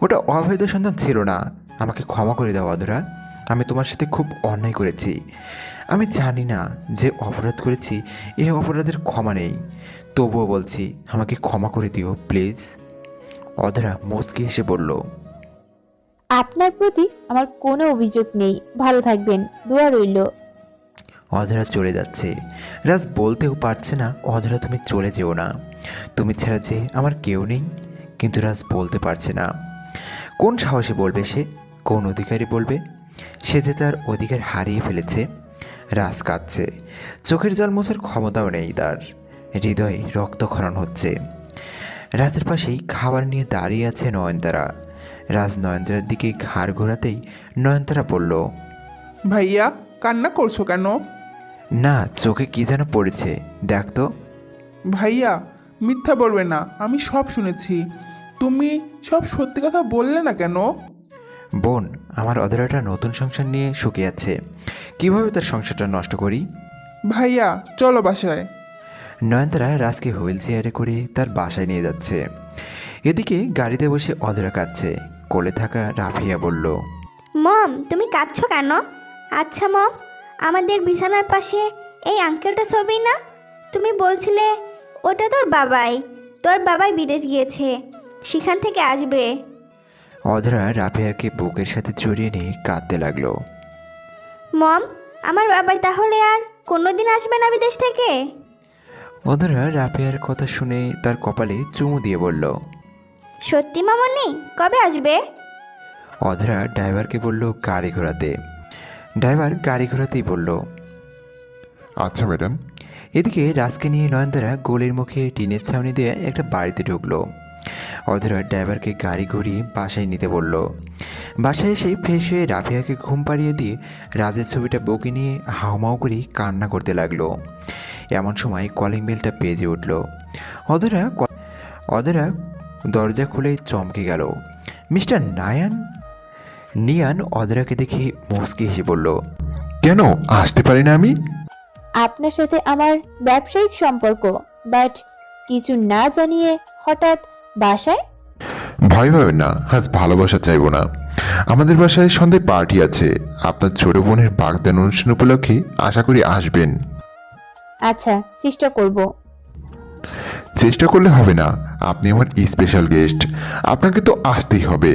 C: ওটা অবৈধ সন্তান ছিল না। আমাকে ক্ষমা করে দাও অধরা, আমি তোমার সাথে খুব অন্যায় করেছি। আমি জানি না যে অপরাধ করেছি এই অপরাধের ক্ষমা নেই, তবুও বলছি আমাকে ক্ষমা করে দিও প্লিজ। অধরা মুচকি হেসে বলল,
D: আপনার প্রতি আমার কোনো অভিযোগ নেই। ভালো থাকবেন, দোয়া রইল।
C: অধরা চলে যাচ্ছে। রাজ বলতেও পারছে না, অধরা তুমি চলে যেও না, তুমি ছাড়া যে আমার কেউ নেই। কিন্তু রাজ বলতে পারছে না। কোন সাহসে বলবে সে? কোন অধিকারী বলবে? সে যে তার অধিকার হারিয়ে ফেলেছে। রাজ কাঁদছে, চোখের জল মোছার ক্ষমতাও নেই তার। হৃদয়ে রক্তক্ষরণ হচ্ছে। রাজের পাশেই খাবার নিয়ে দাঁড়িয়ে আছে নয়নতারা। রাজ নয়নতারার দিকে ঘাড় ঘোরাতেই নয়নতারা বলল,
A: ভাইয়া কান্না করছো কেন?
C: না, চোখে কি যেন পড়েছে, দেখ তো।
A: ভাইয়া মিথ্যা বলবে না, আমি সব শুনেছি। তুমি সব সত্যি কথা বললে না কেন?
C: বোন, আমার অধরাটা নতুন সংসার নিয়ে সুখে আছে, কিভাবে তার সংসারটা নষ্ট করি?
A: ভাইয়া চলো বাসায়।
C: নয়নতারা রাজকে হুইল চেয়ারে করে তার বাসায় নিয়ে যাচ্ছে। এদিকে গাড়িতে বসে অধরা কাঁদছে। কোলে থাকা রাফিয়া বলল,
G: মম তুমি কাঁদছো কেন? আচ্ছা মম, আমাদের বিছানার পাশে এই আঙ্কেলটা ছবি না? তুমি বলছিলে ওটা তোর বাবাই বিদেশ গিয়েছে, সেখান থেকে আসবে।
C: অধরা রাফিয়াকে বুকের সাথে জড়িয়ে নিয়ে কাঁদতে লাগলো।
G: মম, আমার বাবাই তাহলে আর কোনোদিন আসবে না বিদেশ থেকে?
C: অধরা রাফিয়ার কথা শুনে তার কপালে চুমু দিয়ে বলল,
G: সত্যি মামনি, কবে আসবে?
C: অধরা ড্রাইভারকে বলল গাড়ি ঘোরাতে। ড্রাইভার গাড়ি ঘোরাতেই বলল,
E: আচ্ছা ম্যাডাম।
C: এদিকে রাজকে নিয়ে নয়নতারা গলির মুখে টিনের ছাউনি দিয়ে একটা বাড়িতে ঢুকলো। অধরা ড্রাইভারকে গাড়ি ঘুরিয়ে বাসায় নিতে বলল। বাসায় এসে ফ্রেশ হয়ে রাফিয়াকে ঘুম পাড়িয়ে দিয়ে রাজের ছবিটা বুকে নিয়ে হাওমাও করে কান্না করতে লাগলো। এমন সময় কলিং বেলটা বেজে উঠল। অধরা দরজা খুলে চমকে গেল। মিস্টার নিয়ান অধরাকে দেখে মুচকি হেসে বলল,
E: কেন আসতে পারি না আমি?
D: আপনার সাথে আমার ব্যবসায়িক সম্পর্ক, বাট কিছু না জানিয়ে হঠাৎ বাসায়?
E: ভয় পাবেন না, আজ ভালোবাসা চাইবো না। আমাদের বাসায় সন্ধ্যায় পার্টি আছে, আপনার ছোট বোনের বাগদান অনুষ্ঠান উপলক্ষে আশা করি আসবেন।
D: আচ্ছা, চেষ্টা করব।
E: চেষ্টা করলে হবে না, আপনি আমার স্পেশাল গেস্ট, আপনাকে তো আসতেই হবে।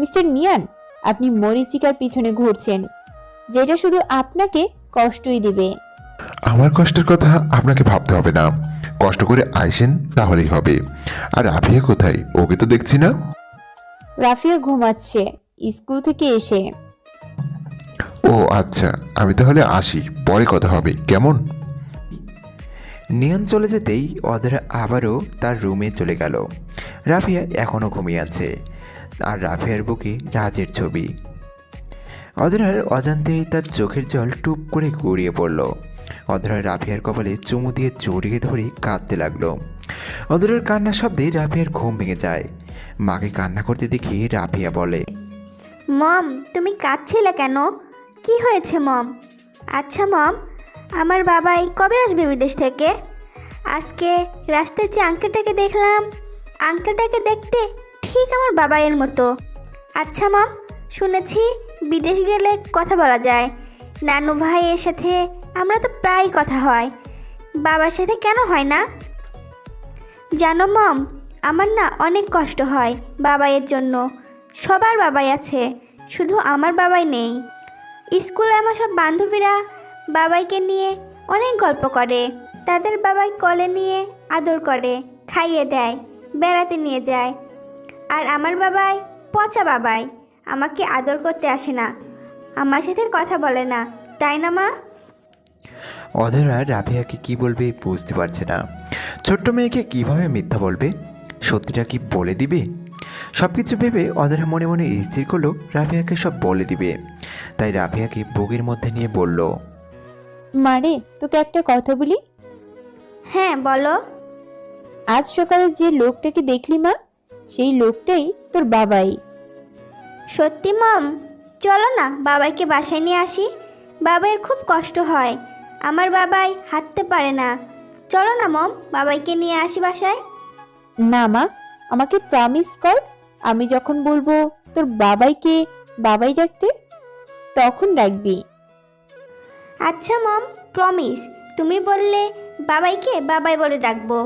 D: মিস্টার নিয়ান, আপনি মরিচিকার পিছনে ঘুরছেন, যেটা শুধু আপনাকে কষ্টই দিবে।
E: আমার কষ্টের কথা আপনাকে ভাবতে হবে না, কষ্ট করে আইসেন তাহলেই হবে। আর রাফিয়া কোথায়? ওকে তো দেখছি না।
D: রাফিয়া ঘুমাচ্ছে স্কুল থেকে এসে।
E: ও আচ্ছা, আমি তাহলে আসি, পরে কথা হবে, কেমন?
C: নিয়ন চলে যেতেই অধরা আবারও তার রুমে চলে গেল। রাফিয়া এখনও ঘুমিয়ে আছে, আর রাফিয়ার বুকে রাজের ছবি। অধরার অজান্তেই তার চোখের জল টুপ করে গড়িয়ে পড়ল। অধরা রাফিয়ার কপালে চুমু দিয়ে জড়িয়ে ধরে কাঁদতে লাগলো। অধরার কান্নার শব্দে রাফিয়ার ঘুম ভেঙে যায়। মাকে কান্না করতে দেখে রাফিয়া বলে,
G: মম তুমি কাঁদছিলে কেন? কি হয়েছে মম? আচ্ছা মম, আমার বাবাই কবে আসবে বিদেশ থেকে? আজকে রাস্তায় যে আঙ্কেলটাকে দেখলাম, আঙ্কেলটাকে দেখতে ঠিক আমার বাবাইয়ের মতো। আচ্ছা মম, শুনেছি বিদেশ গেলে কথা বলা যায়। নানু ভাইয়ের সাথে আমরা তো প্রায় কথা হয়, বাবার সাথে কেন হয় না? জানো মম, আমার না অনেক কষ্ট হয় বাবাইয়ের জন্য। সবার বাবাই আছে, শুধু আমার বাবাই নেই। স্কুলে আমার সব বান্ধবীরা বাবাইকে নিয়ে অনেক গল্প করে। তাদের বাবাই কোলে নিয়ে আদর করে, খাইয়ে দেয়, বেড়াতে নিয়ে যায়। আর আমার বাবাই পচা বাবাই, আমাকে আদর করতে আসে না, আমার সাথে কথা বলে না, তাই না মা?
C: অধরা রাফিয়াকে কি বলবে বুঝতে পারছে না। ছোট্ট মেয়েকে কিভাবে মিথ্যা বলবে, সত্যিটা কি বলে দিবে? সব কিছু ভেবে অধরা মনে মনে স্থির করলো রাফিয়াকে সব বলে দিবে। তাই রাফিয়াকে বুকের মধ্যে নিয়ে বলল,
D: মারে, তোকে একটা কথা বলি।
G: হ্যাঁ বলো।
D: আজ সকালে যে লোকটাকে দেখলি মা, সেই লোকটাই তোর বাবাই।
G: সত্যি মম? চলো না বাবাইকে বাসায় নিয়ে আসি, বাবাইয়ের খুব কষ্ট হয়, আমার বাবাই হাঁটতে পারে না। চলো না মম, বাবাইকে নিয়ে আসি বাসায়।
D: না মা, আমাকে প্রমিস কর, আমি যখন বলবো তোর বাবাইকে বাবাই ডাকতে, তখন ডাকবি।
G: আচ্ছা মম, প্রমিস। তুমি বললে বাবাইকে বাবাই বলে ডাকবো।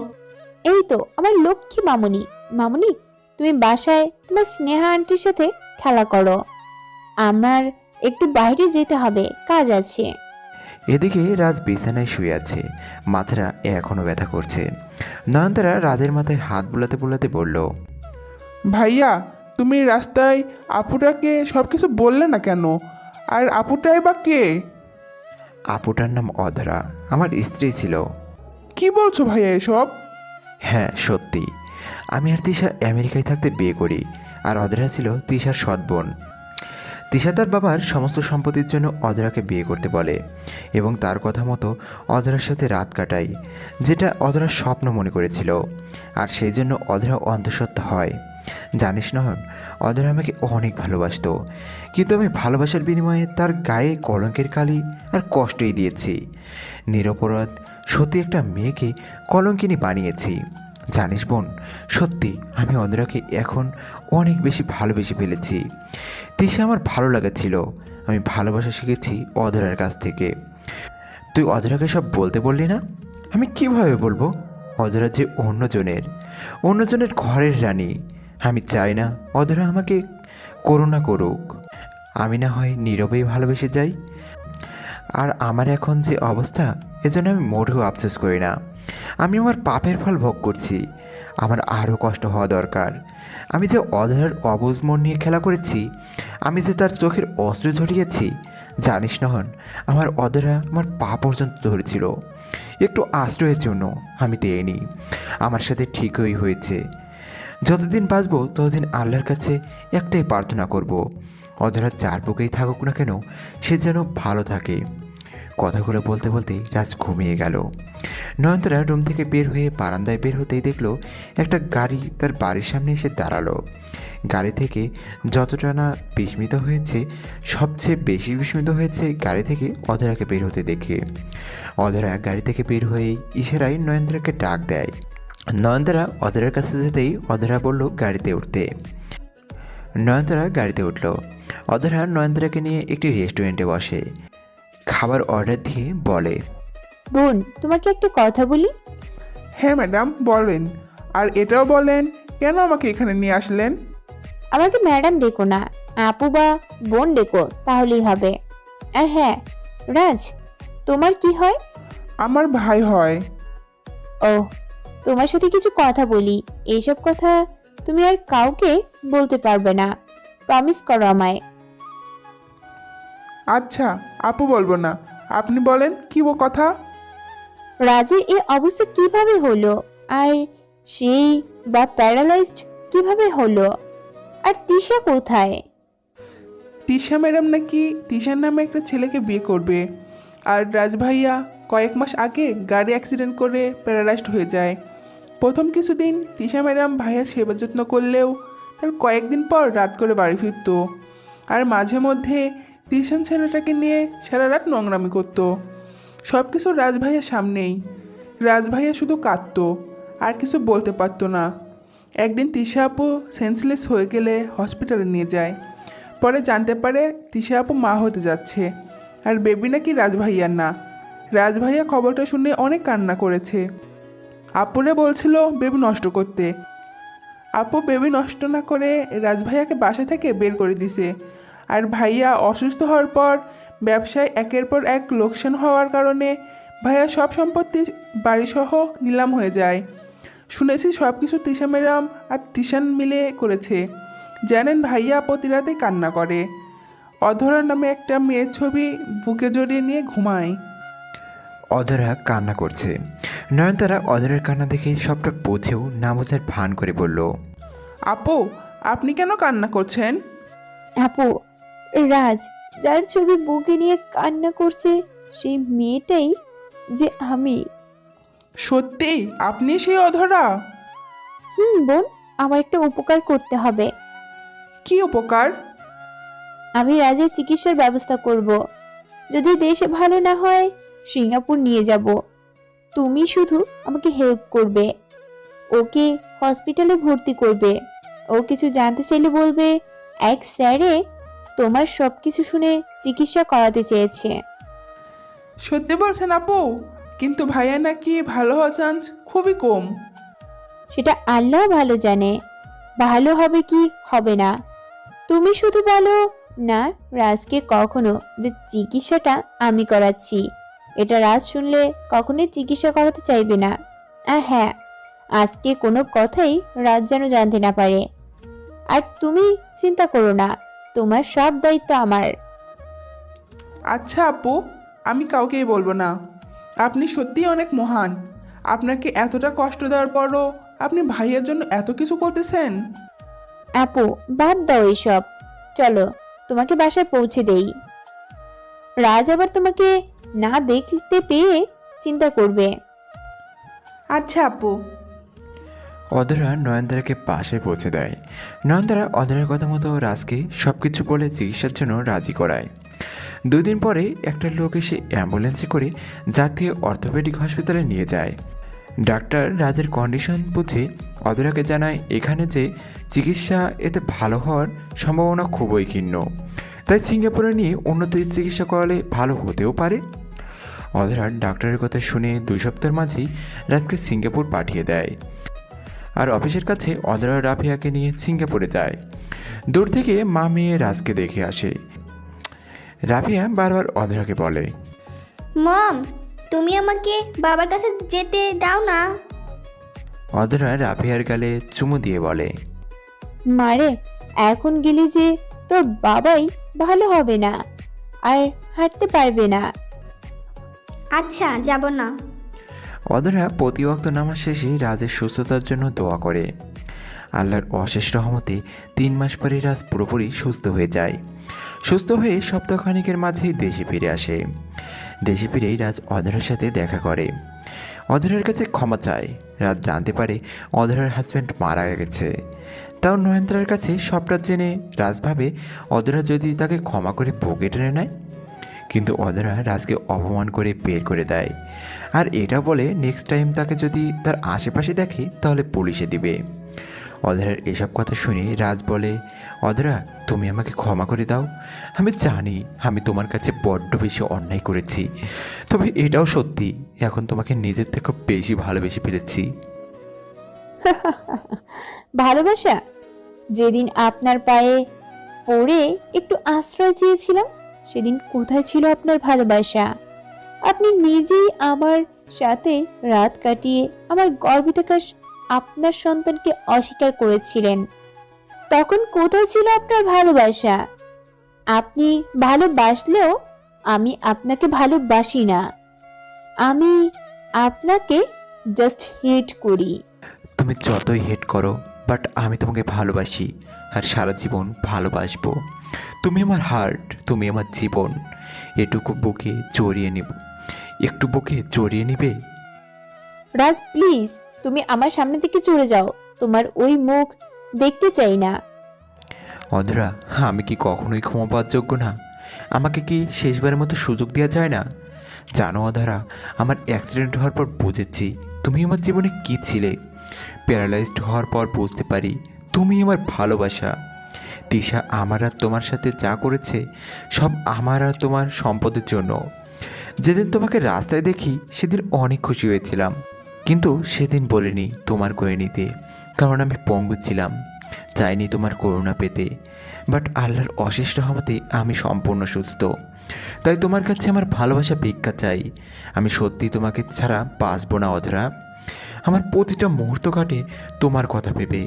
D: এই তো আমার লক্ষ্মী মামুনি। মামুনি, তুমি বাসায় তোমার স্নেহা আন্টির সাথে খেলা করো, আমার একটু বাইরে যেতে হবে, কাজ আছে।
C: এদিকে রাজ বিছানায় শুয়ে আছে, মাথাটা এখনও ব্যথা করছে। নয়নতারা রাজের মাথায় হাত বুলাতে বুলাতে বলল,
A: ভাইয়া, তুমি রাস্তায় আপুটাকে সব কিছু বললে না কেন? আর আপুটাই বা কে?
C: আপুটার নাম অধরা, আমার স্ত্রী ছিল।
A: কি বলছো ভাইয়া এসব?
C: হ্যাঁ সত্যি, আমি আর তিশা আমেরিকায় থাকতে বিয়ে করি, আর অধরা ছিল তিশার সৎ বোন। তিশা তার বাবার সমস্ত সম্পত্তির জন্য অধরাকে বিয়ে করতে বলে এবং তার কথা মতো অধরার সাথে রাত কাটাই, যেটা অধরার স্বপ্ন মনে করেছিল। আর সেই জন্য অধরা অন্তঃসত্ত্বা হয়। জানিস নহন, অধরা আমাকে অনেক ভালোবাসতো, কিন্তু আমি ভালোবাসার বিনিময়ে তার গায়ে কলঙ্কের কালি আর কষ্টই দিয়েছি। নিরপরাধ সত্যি একটা মেয়েকে কলঙ্কিনী বানিয়েছি। জানিস বোন, সত্যি আমি অধরাকে এখন অনেক বেশি ভালোবেসে ফেলেছি। তিশা আমার ভালো লাগাচ্ছিল, আমি ভালোবাসা শিখেছি অধরার কাছ থেকে। তুই অধরাকে সব বলতে বললি না? আমি কিভাবে বলবো? অধরা যে অন্যজনের ঘরের রানী। আমি চাই না অধরা আমাকে করুণা করুক। আমি না হয় নীরবেই ভালোবেসে যাই। আর আমার এখন যে অবস্থা, এজন্য আমি মোটেও আফসোস করি না। আমি আমার পাপের ফল ভোগ করছি, আমার আরও কষ্ট হওয়া দরকার। আমি যে অধরার অবুঝ মন নিয়ে খেলা করেছি, আমি যে তার চোখের অস্ত্র ঝরিয়েছি, জানিস নহন, আমার অধরা আমার পা পর্যন্ত ধরেছিল। একটু আশ্রয়ের জন্য আমি দেইনি। আমার সাথে ঠিকই হয়েছে। যতদিন বাঁচবো ততদিন আল্লাহর কাছে একটাই প্রার্থনা করব, অধরা যার বুকেই থাকুক না কেন, সে যেন ভালো থাকে। কথাগুলো বলতে বলতে রাজ ঘুমিয়ে গেল। নয়নতারা রুম থেকে বের হয়ে বারান্দায় বের হতেই দেখলো একটা গাড়ি তার বাড়ির সামনে এসে দাঁড়ালো। গাড়ি থেকে যতটা না বিস্মিত হয়েছে, সবচেয়ে বেশি বিস্মিত হয়েছে গাড়ি থেকে অধরাকে বের হতে দেখে। অধরা গাড়ি থেকে বের হয়েই ইশারায় নয়নতারাকে ডাক দেয়। নয়নতারা অধরার কাছে যেতেই অধরা বলল গাড়িতে উঠতে। নয়নতারা গাড়িতে উঠল। অধরা নয়নতারাকে নিয়ে একটি রেস্টুরেন্টে বসে। খাবার অর্ডার দিয়ে বলে,
D: বোন, তোমাকে একটা কথা বলি।
A: হ্যাঁ ম্যাডাম বলেন। আর এটাও বলেন, কেন আমাকে এখানে নিয়ে আসলেন?
D: আমাকে ম্যাডাম ডেকো না, আপু বা বোন ডেকো, তাহলেই হবে। আর হ্যাঁ রাজ, তোমার কি হয়?
A: আমার ভাই হয়।
D: ও, তোমার সাথে কিছু কথা বলি। এইসব কথা তুমি আর কাউকে বলতে পারবে না, প্রমিস করো আমায়।
A: আচ্ছা আপু বলবো না, আপনি বলেন কি কথা।
D: রাজের এই অবস্থা কিভাবে হলো, আর সেই বা প্যারালাইজড কিভাবে হলো, আর তিশা কোথায়?
A: তিশা ম্যাডাম নাকি তিশার নামে একটা ছেলেকে বিয়ে করবে। আর রাজ ভাইয়া কয়েক মাস আগে গাড়ি অ্যাক্সিডেন্ট করে প্যারালাইজড হয়ে যায়। প্রথম কিছুদিন তিশা ম্যাডাম ভাইয়া সেবা যত্ন করলেও তার কয়েকদিন পর রাত করে বাড়ি ফিরতো। আর মাঝে মধ্যে তিশান ছেলেটাকে নিয়ে সারা রাত নোংরামি করতো, সব কিছু রাজ ভাইয়ার সামনেই। রাজ ভাইয়া শুধু কাঁদতো, আর কিছু বলতে পারতো না। একদিন তিশা আপু সেন্সলেস হয়ে গেলে হসপিটালে নিয়ে যায়। পরে জানতে পারে তিশা আপু মা হতে যাচ্ছে, আর বেবি নাকি রাজ ভাইয়ার না। রাজ ভাইয়া খবরটা শুনে অনেক কান্না করেছে। আপুরে বলছিল বেবি নষ্ট করতে,
F: আপু বেবি নষ্ট না করে রাজ ভাইয়াকে বাসা থেকে বের করে দিছে। আর ভাইয়া অসুস্থ হওয়ার পর ব্যবসায় একের পর এক লোকসান হওয়ার কারণে ভাইয়া সব সম্পত্তি বাড়িসহ নিলাম হয়ে যায়। শুনেছি সব কিছু তিশা ম্যাডাম আর তিশান মিলে করেছে। জানেন ভাইয়া প্রতি রাতে কান্না করে। অধরা নামে একটা মেয়ের ছবি বুকে জড়িয়ে নিয়ে ঘুমায়।
C: অধরা কান্না করছে। নয়নতারা অধরার কান্না দেখে সবটা বুঝেও না বোঝার ভান করে বলল,
F: আপু আপনি কেন কান্না করছেন?
D: আপু, রাজ যার ছবি বুকে নিয়ে কান্না করছে সেই মেয়েটাই যে আমি।
F: সত্যি আপনি সেই অধরা?
D: বোন, আমার একটা উপকার করতে হবে।
F: কি উপকার?
D: আমি রাজের চিকিৎসার ব্যবস্থা করব। যদি দেশে ভালো না হয় সিঙ্গাপুর নিয়ে যাব। তুমি শুধু আমাকে হেল্প করবে, ওকে হসপিটালে ভর্তি করবে। ও কিছু জানতে চাইলে বলবে এক স্যারে তোমার সব কিছু শুনে চিকিৎসা করাতে চেয়েছে।
F: সত্যি বলছেন আপু? কিন্তু ভাইয়া নাকি ভালো হওয়ার চান্স খুবই কম।
D: সেটা আল্লাহ ভালো জানে ভালো হবে কি হবে না। তুমি শুধু বলো না রাজকে কখনো যে চিকিৎসাটা আমি করাচ্ছি। এটা রাজ শুনলে কখনোই চিকিৎসা করাতে চাইবে না। আর হ্যাঁ, আজকে কোনো কথাই রাজ যেন জানতে না পারে। আর তুমি চিন্তা করো না, তোমার সব দায়িত্ব আমার।
F: আচ্ছা আপু, আমি কাউকেই বলবো না। আপনি সত্যিই অনেক মহান। আপনাকে এতটা কষ্ট দেওয়ার পরও আপনি ভাইয়ের জন্য এত কিছু করতেছেন।
D: আপু বাদ দাও এইসব, চলো তোমাকে বাসায় পৌঁছে দেই। রাজ আবার তোমাকে না দেখতে পেয়ে চিন্তা করবে।
F: আচ্ছা আপু।
C: অধরা নয়নতারাকে বাসায় পৌঁছে দেয়। নয়নতারা অধরার কথা মতো রাজকে সব কিছু বলে চিকিৎসার জন্য রাজি করায়। 2 দিন পরে একটা লোক এসে অ্যাম্বুলেন্সে করে জাতীয় অর্থোপেডিক হসপিটালে নিয়ে যায়। ডাক্তার রাজের কন্ডিশন বুঝে অধরাকে জানায় এখানে যে চিকিৎসা এতে ভালো হওয়ার সম্ভাবনা খুবই ক্ষীণ, তাই সিঙ্গাপুরে নিয়ে উন্নত চিকিৎসা করালে ভালো হতেও পারে। অধরার ডাক্তারের কথা শুনে 2 সপ্তাহের মাঝেই রাজকে সিঙ্গাপুর পাঠিয়ে দেয়। আর অফিসের কাছে অধরা রাফিয়াকে নিয়ে সিঙ্গাপুরে যায়। দূর থেকে মা মেয়ে রাজকে দেখে আসে। রাফিয়া বারবার অধরাকে বলে,
G: মম, তুমি আমাকে বাবার কাছে যেতে দাও না।
C: অধরা রাফিয়ার গালে চুমু দিয়ে বলে,
D: মারে এখন গেলে যে তোর বাবাই ভালো হবে না আর হাঁটতে পারবে না।
G: আচ্ছা, যাব না।
C: অধরা প্রতি ওয়াক্ত নামাজ শেষে রাজের সুস্থতার জন্য দোয়া করে। আল্লাহর অশেষ রহমতে 3 মাস পরে রাজ পুরোপুরি সুস্থ হয়ে যায়। সুস্থ হয়ে সপ্তাহখানিকের মাঝেই দেশে ফিরে আসে। দেশে ফিরেই রাজ অধরার সাথে দেখা করে। অধরার কাছে ক্ষমা চায়। রাজ জানতে পারে অধরার হাজব্যান্ড মারা গেছে। তাও নয়নতারার কাছে সবটা জেনে রাজ ভাবে অধরা যদি তাকে ক্ষমা করে বুকে টেনে নেয়। কিন্তু অধরা রাজকে অপমান করে বের করে দেয়। আর এটা বলে নেক্সট টাইম তাকে যদি তার আশেপাশে দেখে তাহলে পুলিশে দিবে। অধরার এসব কথা শুনে রাজ বলে, অধরা তুমি আমাকে ক্ষমা করে দাও। আমি জানি আমি তোমার কাছে বড্ড বেশি অন্যায় করেছি, তবে এটাও সত্যি এখন তোমাকে নিজের থেকে বেশি ভালোবেসে ফেলেছি।
D: ভালোবাসা? যেদিন আপনার পায়ে পড়ে একটু আশ্রয় চেয়েছিলাম সেদিন কোথায় ছিল আপনার ভালোবাসা? আপনি নিজেই আমার সাথে রাত কাটিয়ে আমার গর্ভে থাকা আপনার সন্তানকে অস্বীকার করেছিলেন। তখন কোথায় ছিল আপনার ভালোবাসা? আপনি ভালোবাসলেও আমি আপনাকে ভালোবাসি না, আমি আপনাকে জাস্ট হেট করি।
C: তুমি যতই হেট করো, বাট আমি তোমাকে ভালোবাসি আর সারা জীবন ভালোবাসবো। তুমি আমার হার্ট, তুমি আমার জীবন। এটুকু বুকে জড়িয়ে নেব, একটু বুকে জড়িয়ে নিবে।
D: রাজ প্লিজ, তুমি আমার সামনে থেকে চলে যাও, তোমার ওই মুখ দেখতে চাই না।
C: অধরা আমি কি কখনোই ক্ষমা পাওয়ার যোগ্য না? আমাকে কি শেষবারের মতো সুযোগ দেওয়া যায় না? জানো অধরা, আমার অ্যাক্সিডেন্ট হওয়ার পর বুঝেছি তুমি আমার জীবনে কি ছিলে। প্যারালাইজড হওয়ার পর বুঝতে পারি তুমি আমার ভালোবাসা। তিশা আমার আর তোমার সাথে যা করেছে সব আমার আর তোমার সম্পদের জন্য। যেদিন তোমাকে রাস্তায় দেখি সেদিন অনেক খুশি হয়েছিলাম, কিন্তু সেদিন বলিনি তোমার করে নিতে। কারণ আমি পঙ্গু ছিলাম, চাইনি তোমার করুণা পেতে। বাট আল্লাহর অশেষ রহমতে আমি সম্পূর্ণ সুস্থ। তাই তোমার কাছে আমার ভালোবাসা ভিক্ষা চাই। আমি সত্যি তোমাকে ছাড়া বাঁচব না অধরা। আমার প্রতিটা মুহূর্ত কাটে তোমার কথা ভেবে।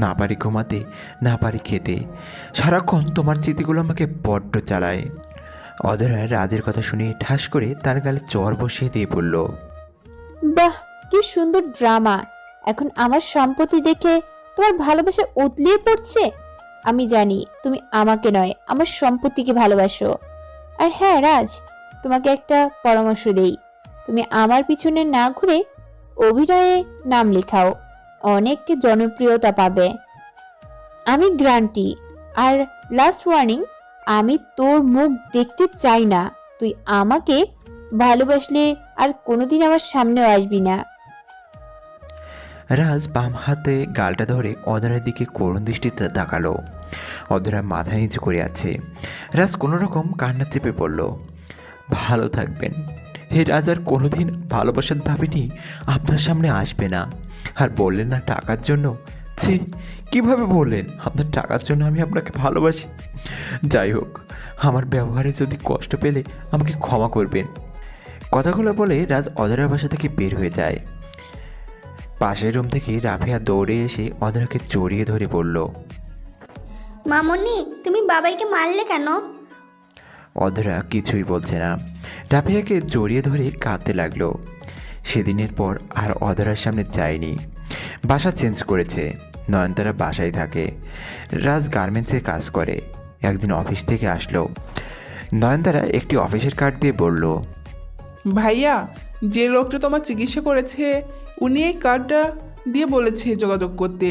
C: না পারি ঘুমাতে, না পারি খেতে, সারাক্ষণ তোমার স্মৃতিগুলো আমাকে বড্ড চালায়। অধরা রাজের কথা শুনে ঠাস করে তার গালে চর বসিয়ে দিয়ে বলল,
D: বাহ, কি সুন্দর ড্রামা! এখন আমার সম্পত্তি দেখে তোমার ভালোবাসা উতলিয়ে পড়ছে। আমি জানি তুমি আমাকে নয়, আমার সম্পত্তিকে ভালোবাসো। আর হ্যাঁ রাজ, তোমাকে একটা পরামর্শ দেই, তুমি আমার পিছনে না ঘুরে অভিনয়ে নাম লেখাও, অনেক জনপ্রিয়তা পাবে। আমি গ্যারান্টি। আর লাস্ট ওয়ার্নিং, আমি তোর মুখ দেখতে চাই না। তুই আমাকে ভালোবাসলে আর কোনোদিন আমার সামনেও আসবি না।
C: রাজ বাম হাতে গালটা ধরে অধরার দিকে করুণ দৃষ্টিতে তাকালো। অধরা মাথা নিচু করে আছে। রাজ কোনো রকম কান্না চেপে পড়ল। ভালো থাকবেন। হে রাজ, আর কোনোদিন ভালোবাসার দাবিটি আপনার সামনে আসবে না। আর বললেন না টাকার জন্য। ছি, কীভাবে বললেন আপনার টাকার জন্য আমি আপনাকে ভালোবাসি? যাই হোক, আমার ব্যবহারে যদি কষ্ট পেলে আমাকে ক্ষমা করবেন। কথাগুলো বলে রাজ অধরার বাসা থেকে বের হয়ে যায়। পাশের রুম থেকে রাফিয়া দৌড়ে এসে অধরাকে জড়িয়ে ধরে বলল,
G: মামনি, তুমি বাবাইকে মারলে কেন?
C: অধরা কিছুই বলছে না। রাফিয়াকে জড়িয়ে ধরে কাঁদতে লাগলো। সেদিনের পর আর অধরার সামনে যায়নি। বাসা চেঞ্জ করেছে। নয়নতারা বাসায় থাকে। রাজ গার্মেন্টসে কাজ করে। একদিন অফিস থেকে আসলো। নয়নতারা একটি অফিসের কার্ড দিয়ে বলল,
F: ভাইয়া, যে লোকটা তোমার চিকিৎসা করেছে উনি এই কার্ডটা দিয়ে বলেছে যোগাযোগ করতে।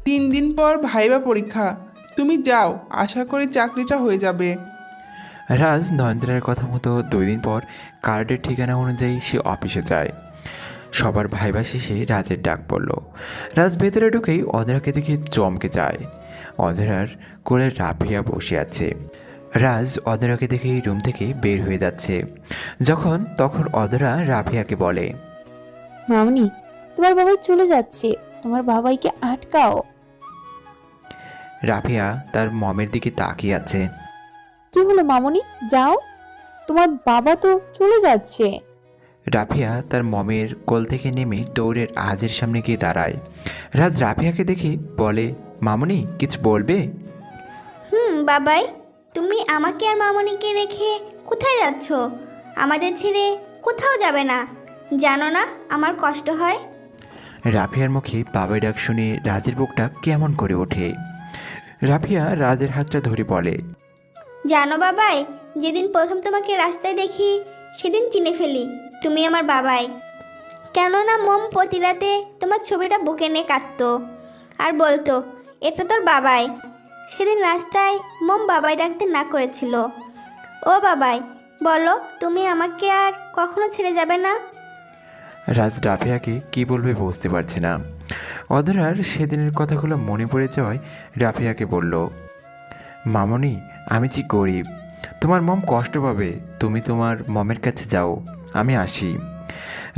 F: 3 দিন পর ভাইবা পরীক্ষা, তুমি যাও, আশা করি চাকরিটা হয়ে যাবে।
C: রাজ নয়নতারার কথা মতো 2 দিন পর কার্ডের ঠিকানা অনুযায়ী সে অফিসে যায়। সবার ভাইবা শেষে রাজের ডাক পড়ল। রাজ ভেতরে ঢুকেই অধরাকে দেখে চমকে যায়। অধরার কোলে রাফিয়া বসে আছে। রাজ অধরাকে দেখেই রুম থেকে বের হয়ে যাচ্ছে। তখন অধরা রাফিয়াকে বলে,
D: মামনি, তোমার বাবাই চলে যাচ্ছে, তোমার বাবাইকে আটকাও।
C: রাফিয়া তার মমের দিকে তাকিয়ে আছে।
D: কি হলো মামনি, যাও, তোমার বাবা তো চলে যাচ্ছে।
C: রাফিয়া তার মমের কোল থেকে নেমে দৌড়ের আজের সামনে গিয়ে দাঁড়ায়। রাজ রাফিয়াকে দেখে বলে, মামনি কিছু বলবে?
G: বাবাই, তুমি আমাকে আর মামনিকে রেখে কোথায় যাচ্ছ? আমাদের ছেড়ে কোথাও যাবে না, জানো না আমার কষ্ট হয়।
C: রাফিয়ার মুখে বাবার ডাক শুনে রাজের বুকটা কেমন করে ওঠে। রাফিয়া রাজের হাতটা ধরে বলে,
G: জানো বাবাই, যেদিন প্রথম তোমাকে রাস্তায় দেখি সেদিন চিনে ফেলি তুমি আমার বাবাই। কেননা মম প্রতি রাতে তোমার ছবিটা বুকে নিয়ে কাঁদতো আর বলতো এটা তোর বাবাই। সেদিন রাস্তায় মম বাবাই ডাকতে না করেছিল। ও বাবাই, বলো তুমি আমাকে আর কখনো ছেড়ে যাবে না?
C: রাজ রাফিয়াকে কি বলবে বুঝতে পারছে না। অধরার সেদিনের কথাগুলো মনে পড়ে যাওয়ায় রাফিয়াকে বলল, মামনি, আমি যে গরিব, তোমার মম কষ্ট পাবে, তুমি তোমার মমের কাছে যাও, আমি আসি।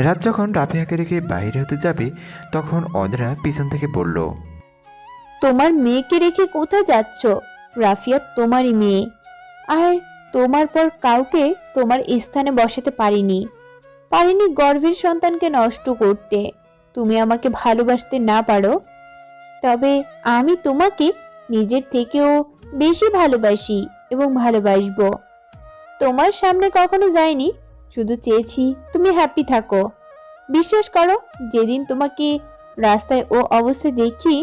C: রাত যখন রাফিয়াকে রেখে বাইরে হতে যাবে তখন অধরা পিছন থেকে বলল,
D: তোমার মেয়েকে রেখে কোথায় যাচ্ছ? রাফিয়া তোমারই মেয়ে, আর তোমার পর কাউকে তোমার স্থানে বসাতে পারিনি গর্ভের সন্তানকে নষ্ট করতে। তুমি আমাকে ভালোবাসতে না পারো, তবে আমি তোমাকে নিজের থেকেও বেশি ভালোবাসি এবং ভালোবাসবো। তোমার সামনে কখনো যাইনি, শুধু চেয়েছি তুমি হ্যাপি থাকো। বিশ্বাস করো, যেদিন তোমাকে রাস্তায় ও অবস্থায় দেখি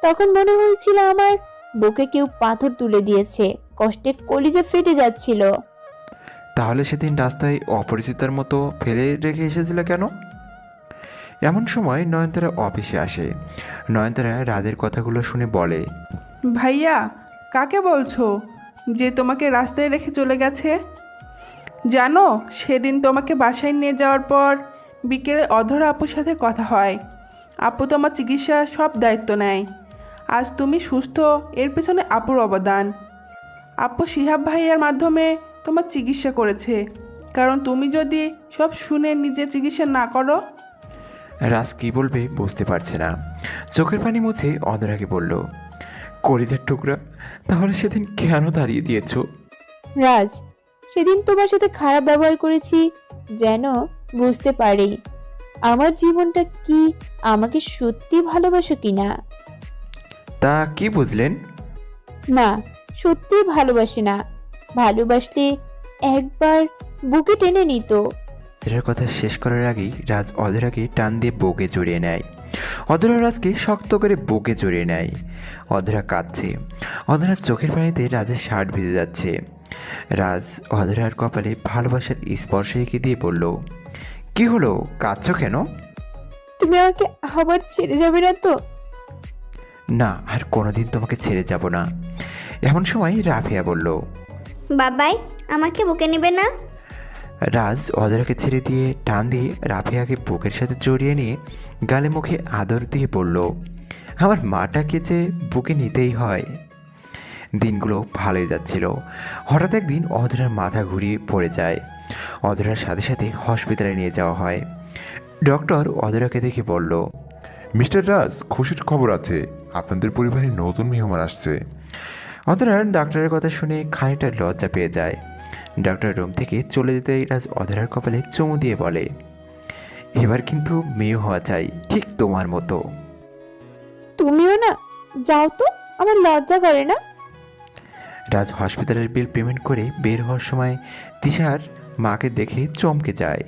D: তখন মনে হয়েছিল আমার বুকে কেউ পাথর তুলে দিয়েছে, কষ্টে কলিজা ফেটে যাচ্ছিল।
C: তাহলে সেদিন রাস্তায় অপরিচিতার মতো ফেলে রেখে এসেছিল কেন? এমন সময় নয়নতারা অফিসে আসে। নয়নতারা রাজের কথাগুলো শুনে বলে,
F: ভাইয়া, কাকে বলছো যে তোমাকে রাস্তায় রেখে চলে গেছে? জানো, সেদিন তোমাকে বাসায় নিয়ে যাওয়ার পর বিকেলে অধরা আপুর সাথে কথা হয়। আপু তোমার চিকিৎসা সব দায়িত্ব নেয়। আজ তুমি সুস্থ, এর পেছনে আপুর অবদান। আপু শিহাব ভাইয়ার মাধ্যমে তোমার চিকিৎসা করেছে, কারণ তুমি যদি সব শুনে নিজে চিকিৎসা না করো।
C: রাজ কী বলবে বুঝতে পারছে না। চোখের পানি মুছে অধরাকে বলল, কলিজার টুকরা, তাহলে সেদিন কেন দাঁড়িয়ে দিয়েছো?
D: রাজ, সেদিন তোমার সাথে খারাপ ব্যবহার করেছি যেন বুঝতে পারি আমার জীবনটা কি, আমাকে সত্যি ভালোবাসো কিনা।
C: তা কি বুঝলেন?
D: না, সত্যি ভালোবাসি না। ভালোবাসলে একবার বুকে টেনে নিত।
C: অধরার কথা শেষ করার আগেই রাজ অধরাকে টান দিয়ে বুকে জড়িয়ে নেয়। অধরা রাজকে শক্ত করে বুকে জড়িয়ে নেয়। অধরা কাঁদছে। অধরার চোখের পানিতে রাজের শার্ট ভিজে যাচ্ছে। রাজ অধরার কপালে ভালোবাসার স্পর্শ এঁকে দিয়ে বলল, কি হলো, কাঁদছো কেন?
D: তুমি আমাকে আবার ছেড়ে যাবে না তো?
C: না, আর কোনোদিন তোমাকে ছেড়ে যাব না। এমন সময় রাফিয়া বলল।
G: বাবাই, আমাকে বুকে নেবে না?
C: রাজ অধরাকে ছেড়ে দিয়ে টান দিয়ে রাফিয়াকে বুকের সাথে জড়িয়ে নিয়ে গালে মুখে আদর দিয়ে বলল, আমার মাটাকে যে বুকে নিতেই হয়। দিনগুলো ভালোই যাচ্ছিল। হঠাৎ একদিন অধরার মাথা ঘুরিয়ে পড়ে যায়। অধরার সাথে সাথে হসপিটালে নিয়ে যাওয়া হয়। ডক্টর অধরাকে দেখে বলল,
E: মিস্টার রাজ, খুশির খবর আছে, আপনাদের পরিবারে নতুন মেহমান আসছে।
C: অধরার ডাক্তারের কথা শুনে খানিকটা লজ্জা পেয়ে যায়। ডক্টর রুম থেকে চলে যেতেই রাজ অধরার কপালে চুমু দিয়ে বলে, এবার কিন্তু মেয়ে হওয়া চাই, ঠিক তোমার মতো।
D: তুমিও না, যাও তো, আমার লজ্জা করে না।
C: রাজ হসপিটালের বিল পেমেন্ট করে বের হওয়ার সময় তিশার মাকে দেখে চমকে যায়।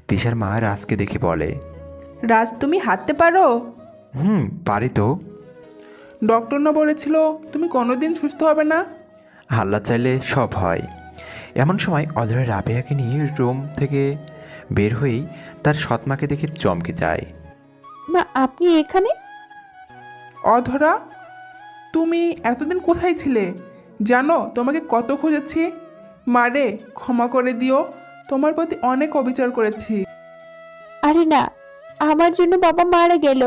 C: তিশার মা রাজকে দেখে বলে,
B: রাজ, তুমি হাঁটতে পারো?
C: পারি তো।
F: ডক্টর না বলেছিল তুমি কোনোদিন সুস্থ হবে না?
C: আল্লাহ চাইলে সব হয়। এমন সময় অধরা রাবেয়াকে নিয়ে রুম থেকে বের হয়েই তার সৎমাকে দেখে চমকে যায়।
D: মা, আপনি এখানে?
F: অধরা, তুমি এতদিন কোথায় ছিলে? জানো তোমাকে কত খুঁজেছি। মারে, ক্ষমা করে দিও, তোমার প্রতি অনেক অবিচার করেছি।
D: আরে না, আমার জন্য বাবা মারা গেল।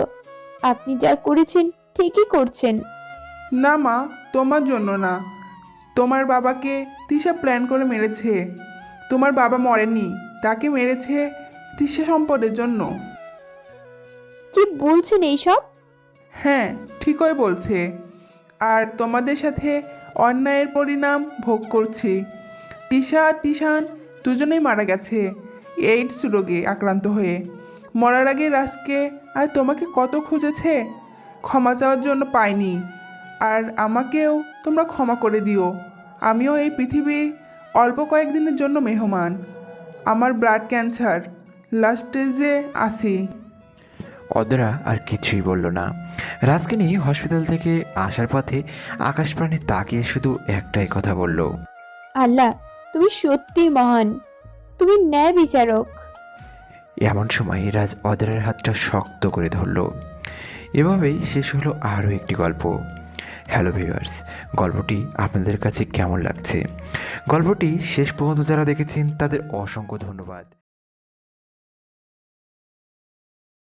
D: আপনি যা করেছেন ঠিকই করছেন।
F: না মা, তোমার জন্য না, তোমার বাবাকে তিশা প্ল্যান করে মেরেছে। তোমার বাবা মরেনি, তাকে মেরেছে তিশা সম্পদের জন্য।
D: কি বলছেন এইসব?
F: হ্যাঁ, ঠিকই বলছে। আর তোমাদের সাথে অন্যায়ের পরিণাম ভোগ করছি। তিশা আর তিশান দুজনেই মারা গেছে এইডস রোগে আক্রান্ত হয়ে। মরার আগে রাজকে আর তোমাকে কত খুঁজেছে, ক্ষমা চাওয়ার জন্য পাইনি। আর আমাকেও তোমরা ক্ষমা করে দিও। আমিও এই পৃথিবীর অল্প কয়েকদিনের জন্য মেহমান। আমার ব্লাড ক্যান্সার, লাস্ট স্টেজে আসি।
C: অধরা আর কিছুই বলল না। রাজকে নিয়ে হসপিটাল থেকে আসার পথে আকাশ প্রাণে তাকিয়ে শুধু একটাই কথা বলল,
D: আল্লাহ, তুমি সত্যি মহান, তুমি ন্যায় বিচারক।
C: এমন সময় রাজ অধরার হাতটা শক্ত করে ধরল। এভাবেই শেষ হলো আরও একটি গল্প। হ্যালো ভিউয়ার্স, গল্পটি আপনাদের কাছে কেমন লাগছে? গল্পটি শেষ পর্যন্ত যারা দেখেছেন তাদের অসংখ্য ধন্যবাদ।